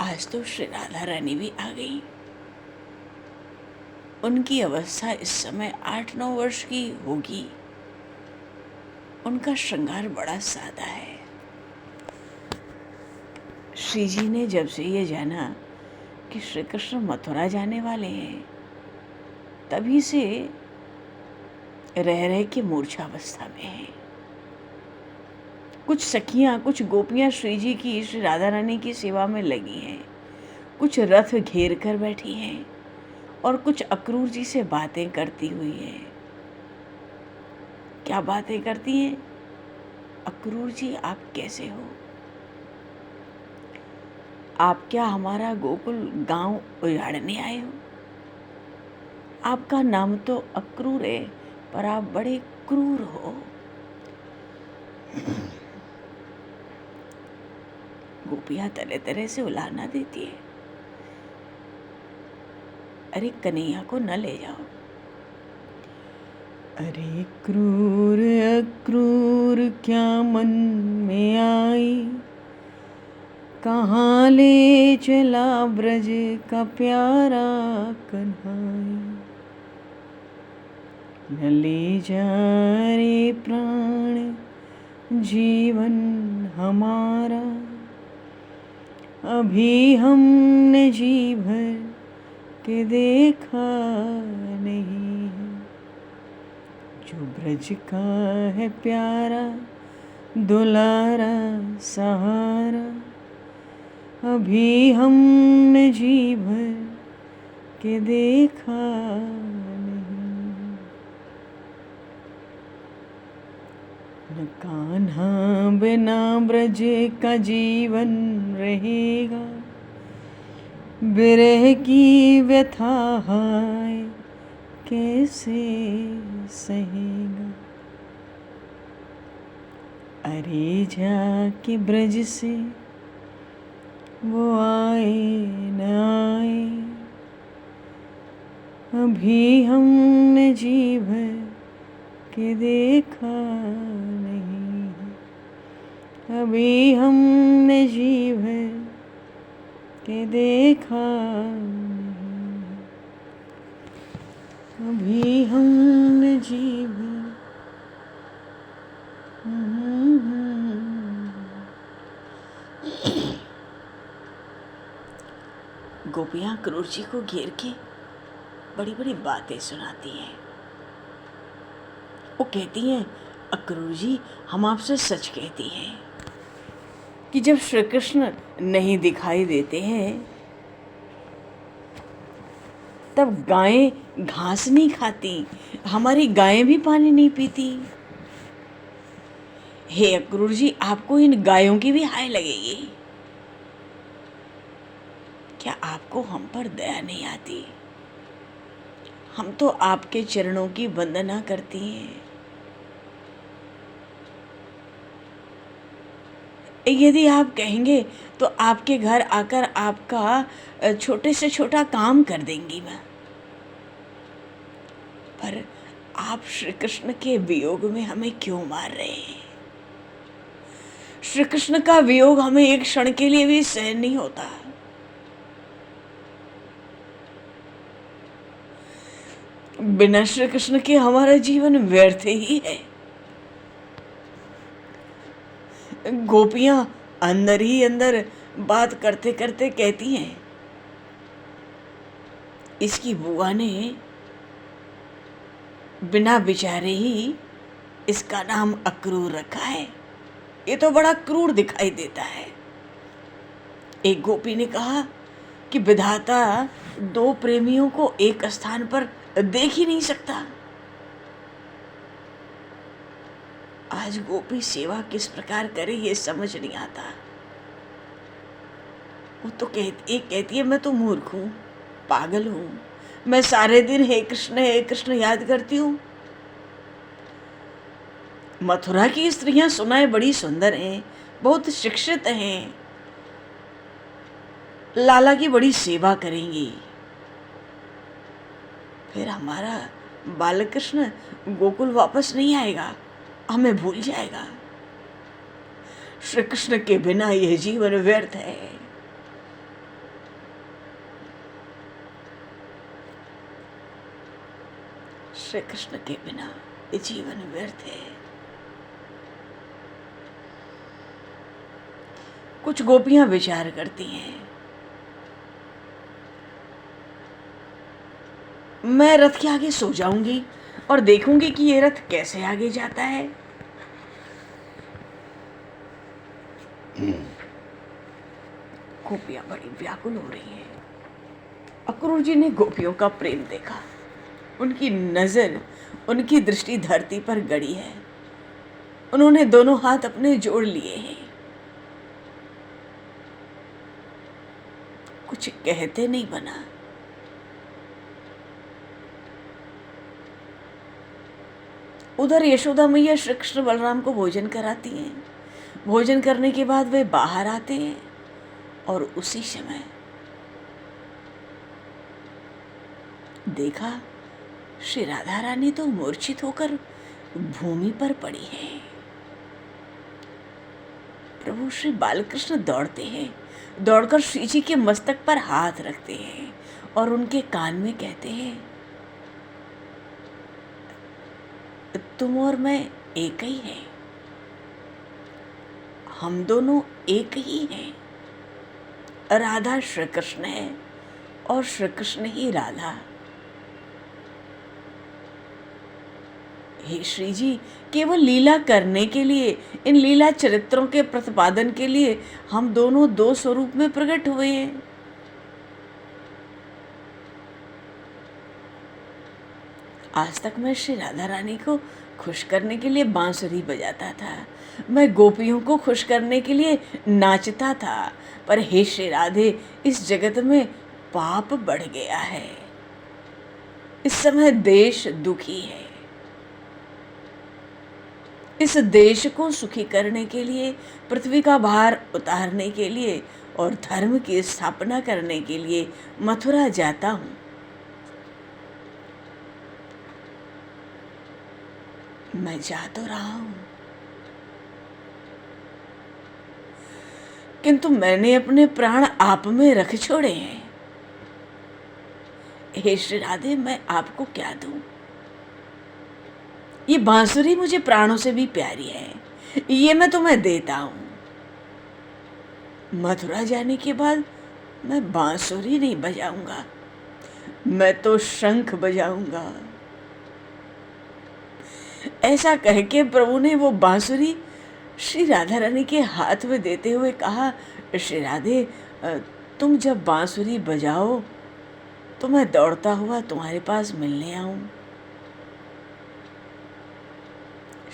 [SPEAKER 2] आज तो श्री राधा रानी भी आ गई। उनकी अवस्था इस समय 8-9 वर्ष की होगी। उनका श्रृंगार बड़ा सादा है। श्री जी ने जब से ये जाना कि श्री कृष्ण मथुरा जाने वाले हैं, तभी से रह के मूर्छावस्था में हैं। कुछ सखियां, कुछ गोपियां श्री जी की, श्री राधा रानी की सेवा में लगी हैं, कुछ रथ घेर कर बैठी हैं और कुछ अक्रूर जी से बातें करती हुई हैं। क्या बातें करती हैं? अक्रूर जी, आप कैसे हो? आप क्या हमारा गोकुल गांव उजाड़ने आए हो? आपका नाम तो अक्रूर है, पर आप बड़े क्रूर हो। गोपियां तरह तरह से उलाहना देती है। अरे कन्हैया को न ले जाओ।
[SPEAKER 1] अरे क्रूर अक्रूर क्या मन में आई, कहाँ ले चला ब्रज का प्यारा कन्हाई। न ले जा रे प्राण जीवन हमारा, अभी हमने जी भर के देखा नहीं है। जो ब्रज का है प्यारा दुलारा सहारा, अभी हमने जी भर के देखा नहीं। न कान्हा बिना ब्रज का जीवन रहेगा, विरह की व्यथा हाय कैसे सहेगा। अरे जाके ब्रज से वो आए न आए, अभी हमने जी भर के देखा नहीं है। अभी हमने जी भर के देखा नहीं है। अभी हमने जी भर।
[SPEAKER 2] गोपियां क्रूर जी को घेर के बड़ी बड़ी बातें सुनाती हैं। वो कहती हैं, अक्रूर जी, हम आपसे सच कहती हैं कि जब श्री कृष्ण नहीं दिखाई देते हैं तब गायें घास नहीं खाती, हमारी गायें भी पानी नहीं पीती। हे अक्रूर जी, आपको इन गायों की भी हाय लगेगी। क्या आपको हम पर दया नहीं आती? हम तो आपके चरणों की वंदना करती हैं। यदि आप कहेंगे तो आपके घर आकर आपका छोटे से छोटा काम कर देंगी मैं। पर आप श्री कृष्ण के वियोग में हमें क्यों मार रहे हैं? श्री कृष्ण का वियोग हमें एक क्षण के लिए भी सहन नहीं होता। बिना श्री कृष्ण के हमारा जीवन व्यर्थ ही है। गोपियां अंदर ही अंदर बात करते करते कहती हैं, इसकी बुआ ने बिना विचारे ही इसका नाम अक्रूर रखा है। ये तो बड़ा क्रूर दिखाई देता है। एक गोपी ने कहा कि विधाता दो प्रेमियों को एक स्थान पर देख ही नहीं सकता। आज गोपी सेवा किस प्रकार करे ये समझ नहीं आता। वो तो कहती है मैं तो मूर्ख हूँ, पागल हूँ, मैं सारे दिन हे कृष्ण याद करती हूँ। मथुरा की स्त्रियां सुनाए बड़ी सुंदर हैं, बहुत शिक्षित हैं, लाला की बड़ी सेवा करेंगी। फिर हमारा बालकृष्ण गोकुल वापस नहीं आएगा, हमें भूल जाएगा। श्री कृष्ण के बिना यह जीवन व्यर्थ है। श्री कृष्ण के बिना ये जीवन व्यर्थ है। कुछ गोपियां विचार करती हैं, मैं रथ के आगे सो जाऊंगी और देखूंगी कि ये रथ कैसे आगे जाता है। गोपियां बड़ी व्याकुल हो रही हैं। अक्रूर जी ने गोपियों का प्रेम देखा, उनकी नजर, उनकी दृष्टि धरती पर गड़ी है। उन्होंने दोनों हाथ अपने जोड़ लिए हैं, कुछ कहते नहीं बना। उधर यशोदा मैया श्री कृष्ण बलराम को भोजन कराती हैं। भोजन करने के बाद वे बाहर आते हैं और उसी समय देखा श्री राधा रानी तो मूर्छित होकर भूमि पर पड़ी है। प्रभु श्री बालकृष्ण दौड़ते हैं, दौड़कर श्री जी के मस्तक पर हाथ रखते हैं और उनके कान में कहते हैं, तुम और मैं एक ही हैं, हम दोनों एक ही हैं। राधा श्री कृष्ण है और श्री कृष्ण ही राधा। हे श्री जी, केवल लीला करने के लिए, इन लीला चरित्रों के प्रतिपादन के लिए हम दोनों दो स्वरूप में प्रकट हुए हैं। आज तक मैं श्री राधा रानी को खुश करने के लिए बांसुरी बजाता था, मैं गोपियों को खुश करने के लिए नाचता था, पर हे श्री राधे, इस जगत में पाप बढ़ गया है। इस समय देश दुखी है। इस देश को सुखी करने के लिए, पृथ्वी का भार उतारने के लिए और धर्म की स्थापना करने के लिए मथुरा जाता हूँ। मैं जा तो रहा हूं, किंतु मैंने अपने प्राण आप में रख छोड़े हैं। हे श्री राधे, मैं आपको क्या दूं? ये बांसुरी मुझे प्राणों से भी प्यारी है, ये मैं तुम्हें देता हूं। मथुरा जाने के बाद मैं बांसुरी नहीं बजाऊंगा, मैं तो शंख बजाऊंगा। ऐसा कह के प्रभु ने वो बांसुरी श्री राधा रानी के हाथ में देते हुए कहा, श्री राधे, तुम जब बांसुरी बजाओ तो मैं दौड़ता हुआ तुम्हारे पास मिलने आऊं।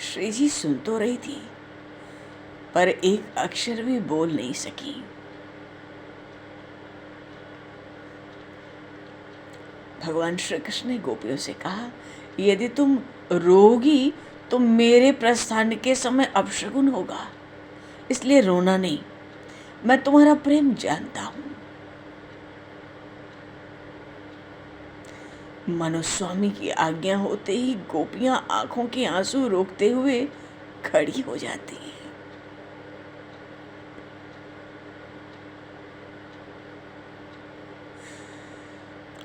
[SPEAKER 2] श्री जी सुन तो रही थी, पर एक अक्षर भी बोल नहीं सकी। भगवान श्री कृष्ण ने गोपियों से कहा, यदि तुम रोगी तो मेरे प्रस्थान के समय अपशगुन होगा, इसलिए रोना नहीं, मैं तुम्हारा प्रेम जानता हूं। मनुस्वामी की आज्ञा होते ही गोपियां आंखों के आंसू रोकते हुए खड़ी हो जाती हैं।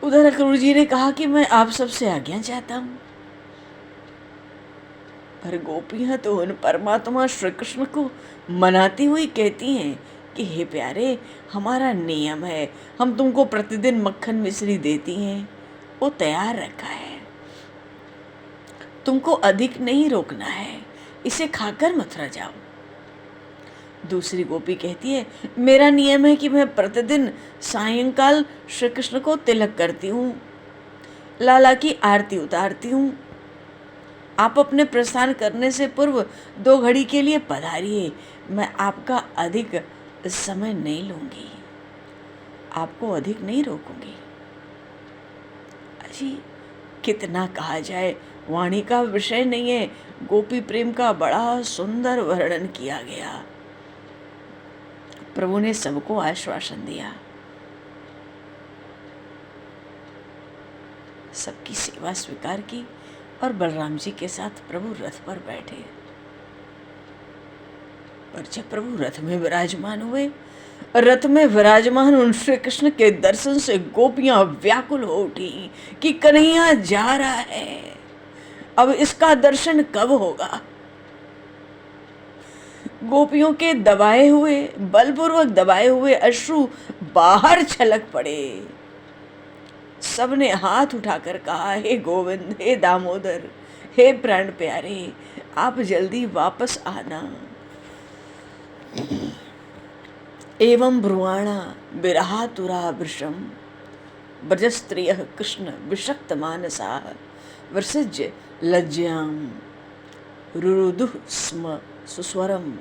[SPEAKER 2] उधर अक्रूर जी ने कहा कि मैं आप सबसे आज्ञा चाहता हूं, पर गोपियां तो उन परमात्मा श्री कृष्ण को मनाती हुई कहती हैं कि हे प्यारे, हमारा नियम है, हम तुमको प्रतिदिन मक्खन मिश्री देती हैं, वो तैयार रखा है, तुमको अधिक नहीं रोकना है, इसे खाकर मथुरा जाओ। दूसरी गोपी कहती है, मेरा नियम है कि मैं प्रतिदिन सायंकाल श्री कृष्ण को तिलक करती हूँ, लाला की आरती उतारती हूँ। आप अपने प्रस्थान करने से पूर्व 2 घड़ी के लिए पधारिए, मैं आपका अधिक समय नहीं लूंगी, आपको अधिक नहीं रोकूंगी। जी कितना कहा जाए, वाणी का विषय नहीं है। गोपी प्रेम का बड़ा सुंदर वर्णन किया गया। प्रभु ने सबको आश्वासन दिया, सबकी सेवा स्वीकार की और बलराम जी के साथ प्रभु रथ पर बैठे। पर जब प्रभु रथ में विराजमान हुए, रथ में विराजमान उन श्री कृष्ण के दर्शन से गोपियां व्याकुल हो उठी कि कन्हैया जा रहा है, अब इसका दर्शन कब होगा। गोपियों के दबाए हुए, बलपूर्वक दबाए हुए अश्रु बाहर छलक पड़े। सबने हाथ उठाकर कहा, हे गोविंद, हे दामोदर, हे प्राण प्यारे, आप जल्दी वापस आना। एवं ब्रुवाणा विरहातुरा वृषम ब्रजस्त्रियः कृष्ण विषक्त मानसा वृषिज्य लज्जाम रुरुदुः स्म सुस्वरम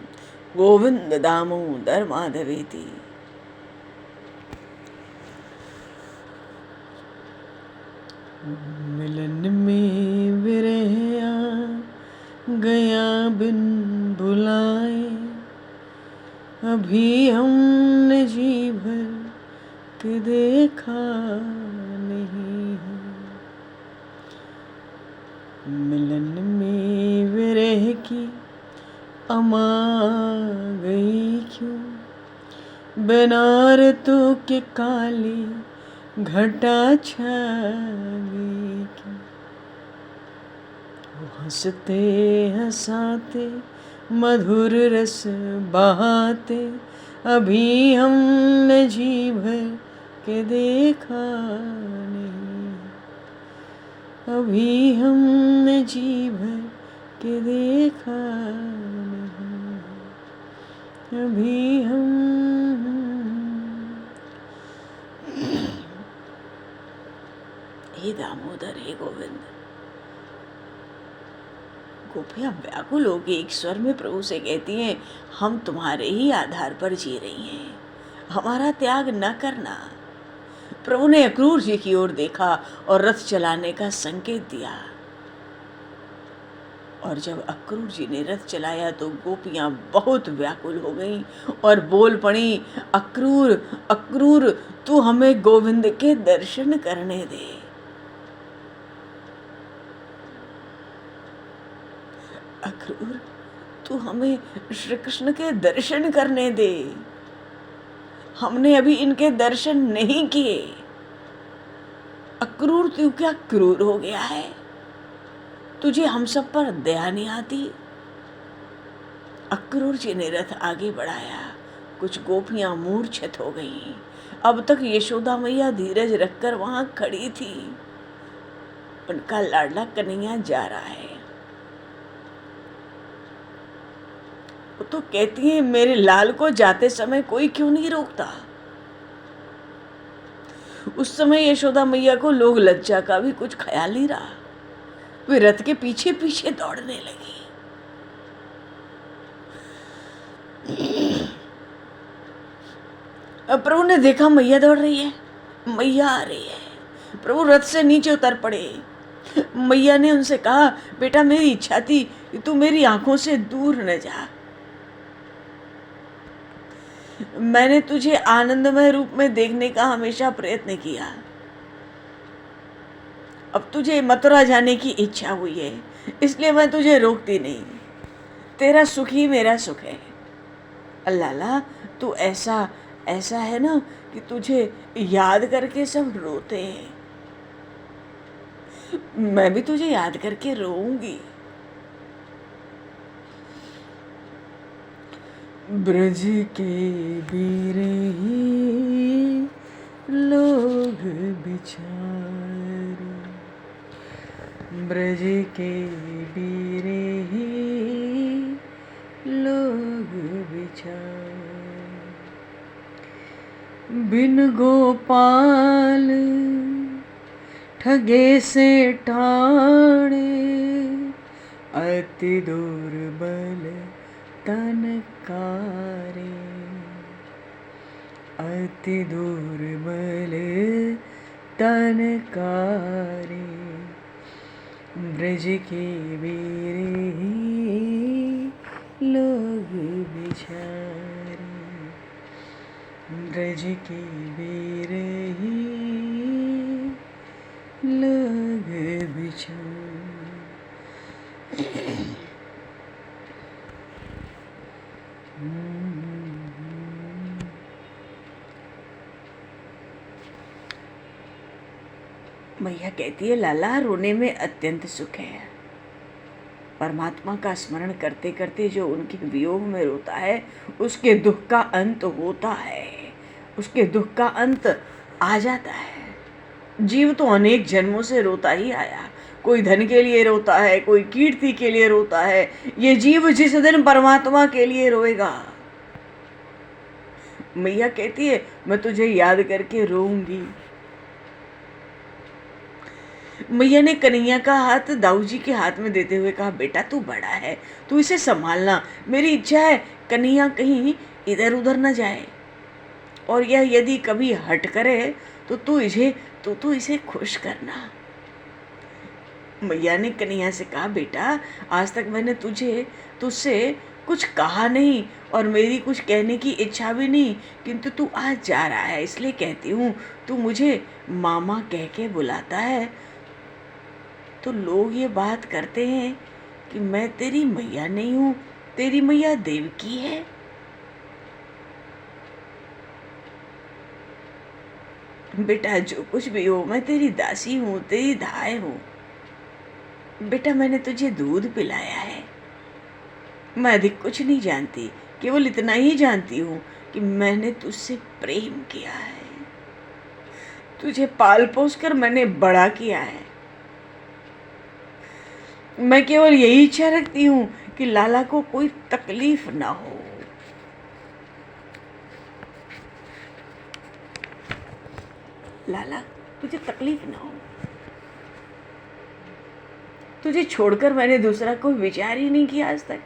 [SPEAKER 2] गोविंद दामोदर माधवेति।
[SPEAKER 3] मिलन में विरह आ गया बिन बुलाए, अभी हमने जी भर के देखा नहीं है। मिलन में विरह की अमा गई क्यों, बनारतों के काले घटा छा गई क्यों। वो हंसते हंसाते मधुर रस बहाते, अभी हमने जी भर के देखा नहीं, अभी हमने जी भर के देखा नहीं, अभी हम।
[SPEAKER 2] हे दामोदर, हे गोविंद। गोपियां व्याकुल होगी, एक स्वर में प्रभु से कहती हैं, हम तुम्हारे ही आधार पर जी रही हैं, हमारा त्याग न करना। प्रभु ने अक्रूर जी की ओर देखा और रथ चलाने का संकेत दिया। और जब अक्रूर जी ने रथ चलाया तो गोपियां बहुत व्याकुल हो गईं और बोल पड़ी, अक्रूर अक्रूर, तू हमें गोविंद के दर्शन करने दे। अक्रूर, तू हमें श्री कृष्ण के दर्शन करने दे, हमने अभी इनके दर्शन नहीं किए। अक्रूर, तू क्या क्रूर हो गया है, तुझे हम सब पर दया नहीं आती। अक्रूर जी ने रथ आगे बढ़ाया, कुछ गोपियां मूर्छित हो गईं। अब तक यशोदा मैया धीरज रखकर वहां खड़ी थी, उनका लाडला कन्हैया जा रहा है। वो तो कहती है, मेरे लाल को जाते समय कोई क्यों नहीं रोकता। उस समय यशोदा मैया को लोग लज्जा का भी कुछ ख्याल नहीं रहा, वे रथ के पीछे पीछे दौड़ने लगी। अब प्रभु ने देखा मैया दौड़ रही है, मैया आ रही है। प्रभु रथ से नीचे उतर पड़े। मैया ने उनसे कहा, बेटा, मेरी इच्छा थी कि तू मेरी आंखों से दूर न जा, मैंने तुझे आनंदमय रूप में देखने का हमेशा प्रयत्न किया, अब तुझे मथुरा जाने की इच्छा हुई है, इसलिए मैं तुझे रोकती नहीं, तेरा सुख ही मेरा सुख है। अल्लाह, तू ऐसा ऐसा है ना कि तुझे याद करके सब रोते हैं, मैं भी तुझे याद करके रोऊंगी।
[SPEAKER 3] ब्रज के बिरही लोग बिचारे, ब्रज के बिरही लोग बिचारे, बिन गोपाल ठगे से ठाणे, अति दुर्बल तनकारे, अति दुर्बल तनकारे ब्रज के बेरे लोग बिचारे ब्रज के बेरे लोग बिचारे।
[SPEAKER 2] मैया कहती है, लाला रोने में अत्यंत सुख है। परमात्मा का स्मरण करते करते जो उनके वियोग में रोता है उसके दुख का अंत होता है, उसके दुख का अंत आ जाता है। जीव तो अनेक जन्मों से रोता ही आया, कोई धन के लिए रोता है, कोई कीर्ति के लिए रोता है। ये जीव जिस दिन परमात्मा के लिए रोएगा, मैया कहती है मैं तुझे याद करके रोऊंगी। मैया ने कन्हैया का हाथ दाऊ जी के हाथ में देते हुए कहा, बेटा तू बड़ा है, तू इसे संभालना। मेरी इच्छा है कन्हैया कहीं इधर उधर न जाए, और यह यदि कभी हट करे तो तू इसे खुश करना। मैया ने कन्हैया से कहा, बेटा आज तक मैंने तुझसे कुछ कहा नहीं और मेरी कुछ कहने की इच्छा भी नहीं, किंतु तू आज जा रहा है इसलिए कहती हूँ। तू मुझे मामा कह के बुलाता है तो लोग ये बात करते हैं कि मैं तेरी मैया नहीं हूँ, तेरी मैया देवकी है। बेटा जो कुछ भी हो मैं तेरी दासी हूँ, तेरी धाय हूँ। बेटा मैंने तुझे दूध पिलाया है, मैं अधिक कुछ नहीं जानती, केवल इतना ही जानती हूँ कि मैंने तुझसे प्रेम किया है, तुझे पाल पोस कर मैंने बड़ा किया है। मैं केवल यही इच्छा रखती हूँ कि लाला को कोई तकलीफ ना हो। लाला तुझे तकलीफ ना हो, तुझे छोड़कर मैंने दूसरा कोई विचार ही नहीं किया आज तक।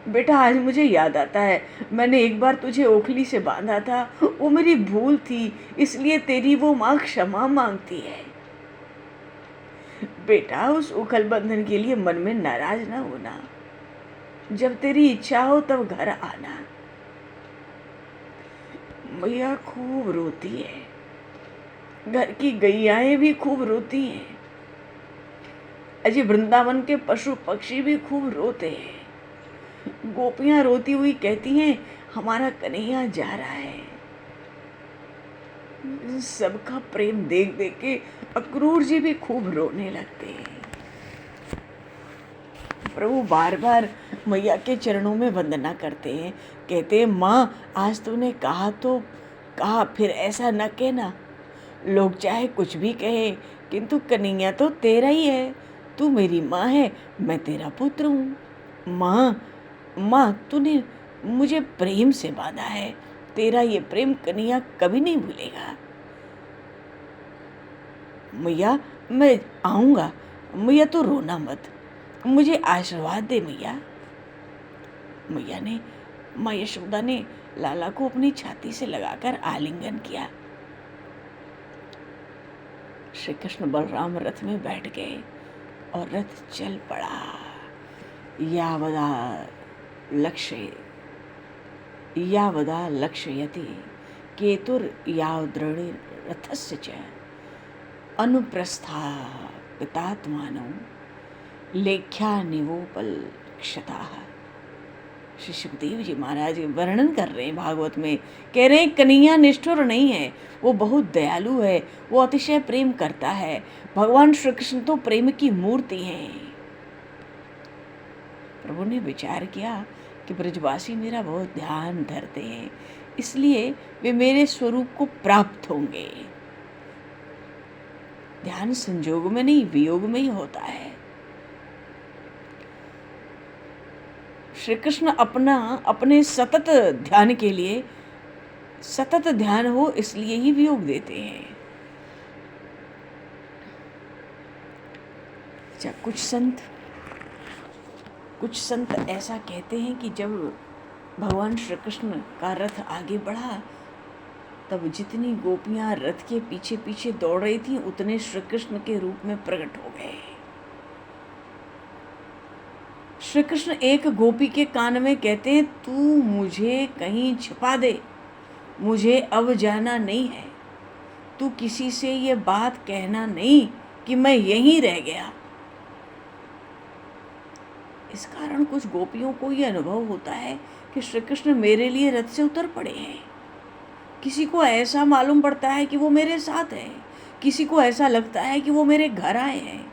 [SPEAKER 2] बेटा आज मुझे याद आता है, मैंने एक बार तुझे ओखली से बांधा था, वो मेरी भूल थी, इसलिए तेरी वो माँ क्षमा मांगती है। बेटा उस उखल बंधन के लिए मन में नाराज ना होना, जब तेरी इच्छा हो तब घर आना। मैया खूब रोती है, घर की गैयाएं भी खूब रोती हैं, अजी वृंदावन के पशु पक्षी भी खूब रोते हैं। गोपियां रोती हुई कहती हैं हमारा कन्हैया जा रहा है। सबका प्रेम देख देख के अक्रूर जी भी खूब रोने लगते हैं। प्रभु बार बार मैया के चरणों में वंदना करते हैं, कहते हैं माँ आज तूने कहा तो कहा, फिर ऐसा न कहना। लोग चाहे कुछ भी कहे किंतु कन्हैया तो तेरा ही है, तू मेरी माँ है, मैं तेरा पुत्र हूँ। माँ तूने मुझे प्रेम से बांधा है, तेरा ये प्रेम कन्हैया कभी नहीं भूलेगा। मैया मैं आऊँगा, मैया तो रोना मत, मुझे आशीर्वाद दे मैया। माँ यशोदा ने लाला को अपनी छाती से लगाकर आलिंगन किया। श्री कृष्ण बलराम रथ में बैठ गए और रथ चल पड़ा। यावदा लक्ष्यति केतुर यावदृढ़ रथस्य च अनुप्रस्थापितात्मानो लेख्या निवोपलक्षताः। श्री सुखदेव जी महाराज वर्णन कर रहे हैं भागवत में, कह रहे हैं कन्हैया निष्ठुर नहीं है, वो बहुत दयालु है, वो अतिशय प्रेम करता है। भगवान श्री कृष्ण तो प्रेम की मूर्ति हैं। प्रभु ने विचार किया कि ब्रजवासी मेरा बहुत ध्यान धरते हैं, इसलिए वे मेरे स्वरूप को प्राप्त होंगे। ध्यान संजोग में नहीं वियोग में ही होता है। श्री कृष्ण अपने सतत ध्यान के लिए, सतत ध्यान हो इसलिए ही वियोग देते हैं। अच्छा, कुछ संत ऐसा कहते हैं कि जब भगवान श्री कृष्ण का रथ आगे बढ़ा तब जितनी गोपियां रथ के पीछे पीछे दौड़ रही थीं उतने श्री कृष्ण के रूप में प्रकट हो गए। श्री कृष्ण एक गोपी के कान में कहते हैं, तू मुझे कहीं छिपा दे, मुझे अब जाना नहीं है, तू किसी से ये बात कहना नहीं कि मैं यहीं रह गया। इस कारण कुछ गोपियों को ये अनुभव होता है कि श्री कृष्ण मेरे लिए रथ से उतर पड़े हैं। किसी को ऐसा मालूम पड़ता है कि वो मेरे साथ है, किसी को ऐसा लगता है कि वो मेरे घर आए हैं।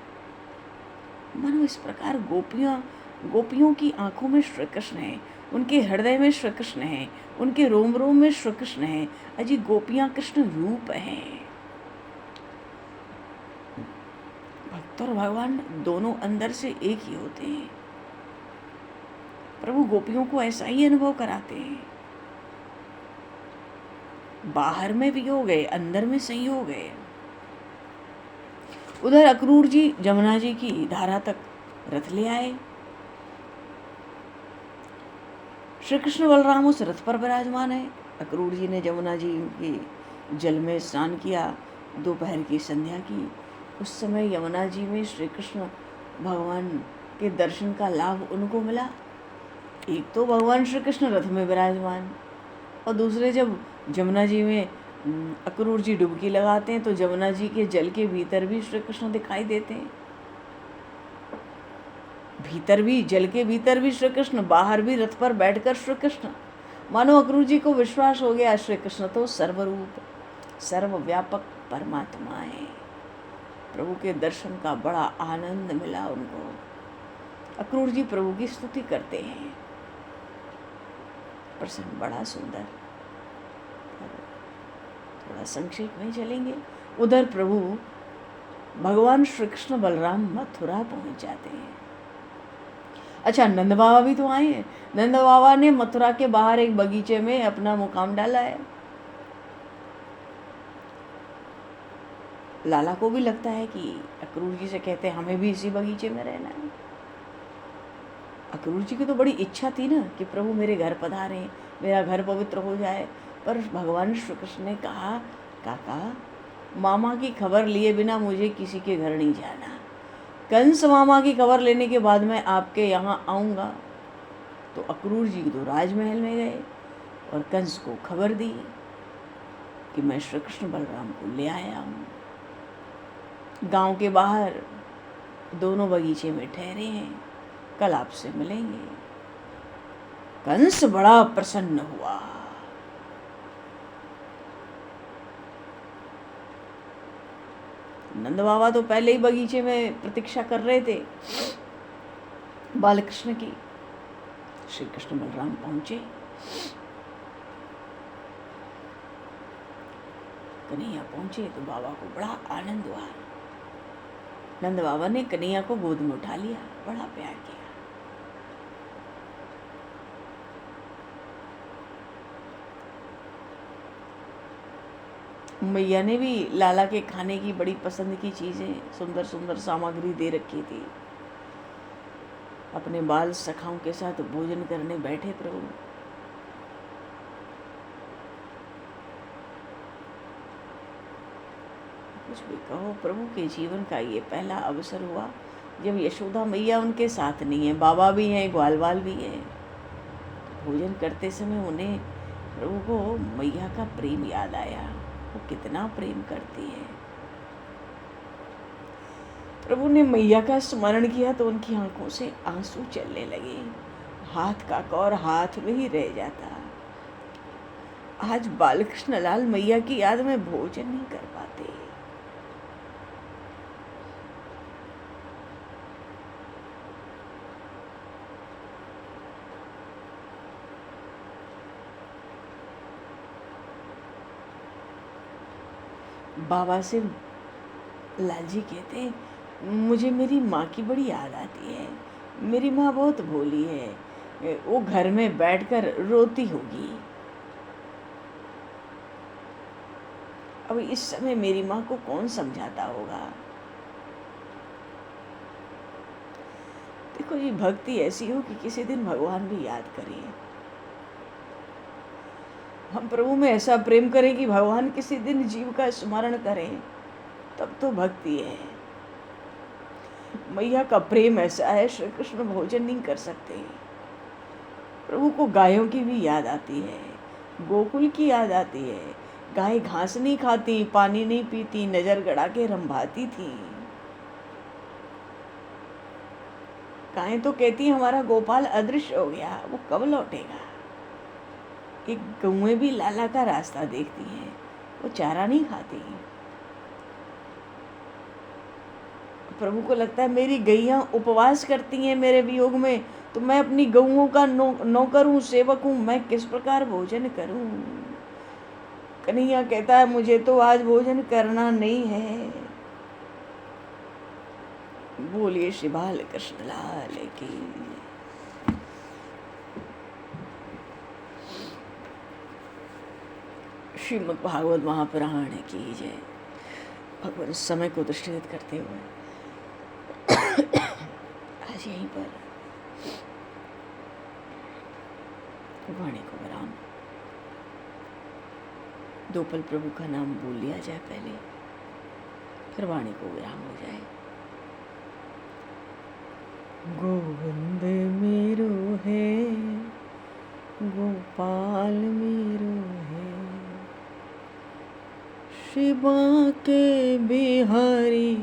[SPEAKER 2] मानो इस प्रकार गोपियों की आंखों में श्री कृष्ण है, उनके हृदय में श्री कृष्ण है, उनके रोम रोम में श्री कृष्ण है। अजी गोपियां कृष्ण रूप हैं। भक्त और भगवान दोनों अंदर से एक ही होते हैं। प्रभु गोपियों को ऐसा ही अनुभव कराते हैं। बाहर में वियोग है, अंदर में संयोग है। उधर अक्रूर जी जमुना जी की धारा तक रथ ले आए। श्री कृष्ण बलराम उस रथ पर विराजमान है। अक्रूर जी ने जमुना जी के जल में स्नान किया, दोपहर की संध्या की। उस समय यमुना जी में श्री कृष्ण भगवान के दर्शन का लाभ उनको मिला। एक तो भगवान श्री कृष्ण रथ में विराजमान, और दूसरे जब जमुना जी में अक्रूर जी डुबकी लगाते हैं तो जमुना जी के जल के भीतर भी श्री कृष्ण दिखाई देते हैं। भीतर भी, जल के भीतर भी श्री कृष्ण, बाहर भी रथ पर बैठकर श्री कृष्ण। मानो अक्रूर जी को विश्वास हो गया श्री कृष्ण तो सर्वरूप सर्वव्यापक परमात्मा है। प्रभु के दर्शन का बड़ा आनंद मिला उनको। अक्रूर जी प्रभु की स्तुति करते हैं। प्रसंग बड़ा सुंदर। थोड़ा संक्षेप में चलेंगे। उधर प्रभु भगवान श्री कृष्ण बलराम मथुरा पहुंच जाते हैं। अच्छा, नंद बाबा भी तो आए हैं। नंद बाबा ने मथुरा के बाहर एक बगीचे में अपना मुकाम डाला है। लाला को भी लगता है कि अक्रूर जी से कहते हैं हमें भी इसी बगीचे में रहना है। अक्रूर जी की तो बड़ी इच्छा थी ना कि प्रभु मेरे घर पधारें, मेरा घर पवित्र हो जाए। पर भगवान श्री कृष्ण ने कहा, काका मामा की खबर लिए बिना मुझे किसी के घर नहीं जाना। कंस मामा की खबर लेने के बाद मैं आपके यहाँ आऊँगा। तो अक्रूर जी तो राजमहल में गए और कंस को खबर दी कि मैं श्री कृष्ण बलराम को ले आया हूँ। गांव के बाहर दोनों बगीचे में ठहरे हैं, कल आपसे मिलेंगे। कंस बड़ा प्रसन्न हुआ। नंद बाबा तो पहले ही बगीचे में प्रतीक्षा कर रहे थे बालकृष्ण की। श्री कृष्ण बलराम पहुंचे। कन्हैया पहुंचे तो बाबा को बड़ा आनंद हुआ। नंद बाबा ने कन्हैया को गोद में उठा लिया, बड़ा प्यार किया। मैया ने भी लाला के खाने की बड़ी पसंद की चीज़ें, सुंदर सुंदर सामग्री दे रखी थी। अपने बाल सखाओं के साथ भोजन करने बैठे प्रभु। कुछ भी कहो, प्रभु के जीवन का ये पहला अवसर हुआ जब यशोदा मैया उनके साथ नहीं है, बाबा भी हैं, ग्वाल बाल भी है। भोजन करते समय उन्हें प्रभु को मैया का प्रेम याद आया। वो कितना प्रेम करती है। प्रभु ने मैया का स्मरण किया तो उनकी आंखों से आंसू चलने लगे। हाथ का कौर हाथ में ही रह जाता। आज बालकृष्ण लाल मैया की याद में भोजन नहीं कर पाते। बाबा से लालजी कहते हैं, मुझे मेरी माँ की बड़ी याद आती है। मेरी माँ बहुत भोली है, वो घर में बैठकर रोती होगी। अब इस समय मेरी माँ को कौन समझाता होगा। देखो ये भक्ति ऐसी हो कि किसी दिन भगवान भी याद करें। हम प्रभु में ऐसा प्रेम करें कि भगवान किसी दिन जीव का स्मरण करें, तब तो भक्ति है। मैया का प्रेम ऐसा है, श्री कृष्ण भोजन नहीं कर सकते। प्रभु को गायों की भी याद आती है, गोकुल की याद आती है। गाय घास नहीं खाती, पानी नहीं पीती, नजर गड़ा के रंभाती थी। गायें तो कहती हमारा गोपाल अदृश्य हो गया, वो कब लौटेगा। एक गौएं भी लाला का रास्ता देखती हैं, वो चारा नहीं खाती। प्रभु को लगता है मेरी गैया उपवास करती हैं मेरे वियोग में, तो मैं अपनी गऊओं का नौकर हूँ, सेवक हूँ, मैं किस प्रकार भोजन करूँ। कन्हैया कहता है मुझे तो आज भोजन करना नहीं है। बोलिए श्री बाल कृष्ण लाल की। श्रीमद् भागवत महापुराण की जय। भगवान समय को दृष्टिगत करते हुए आज यहीं पर वाणी को विराम। दो पल प्रभु का नाम बोल लिया जाए पहले, फिर वाणी को विराम हो जाए।
[SPEAKER 3] गोविंद मेरो है, गोपाल मेरो है, शिवा के बिहारी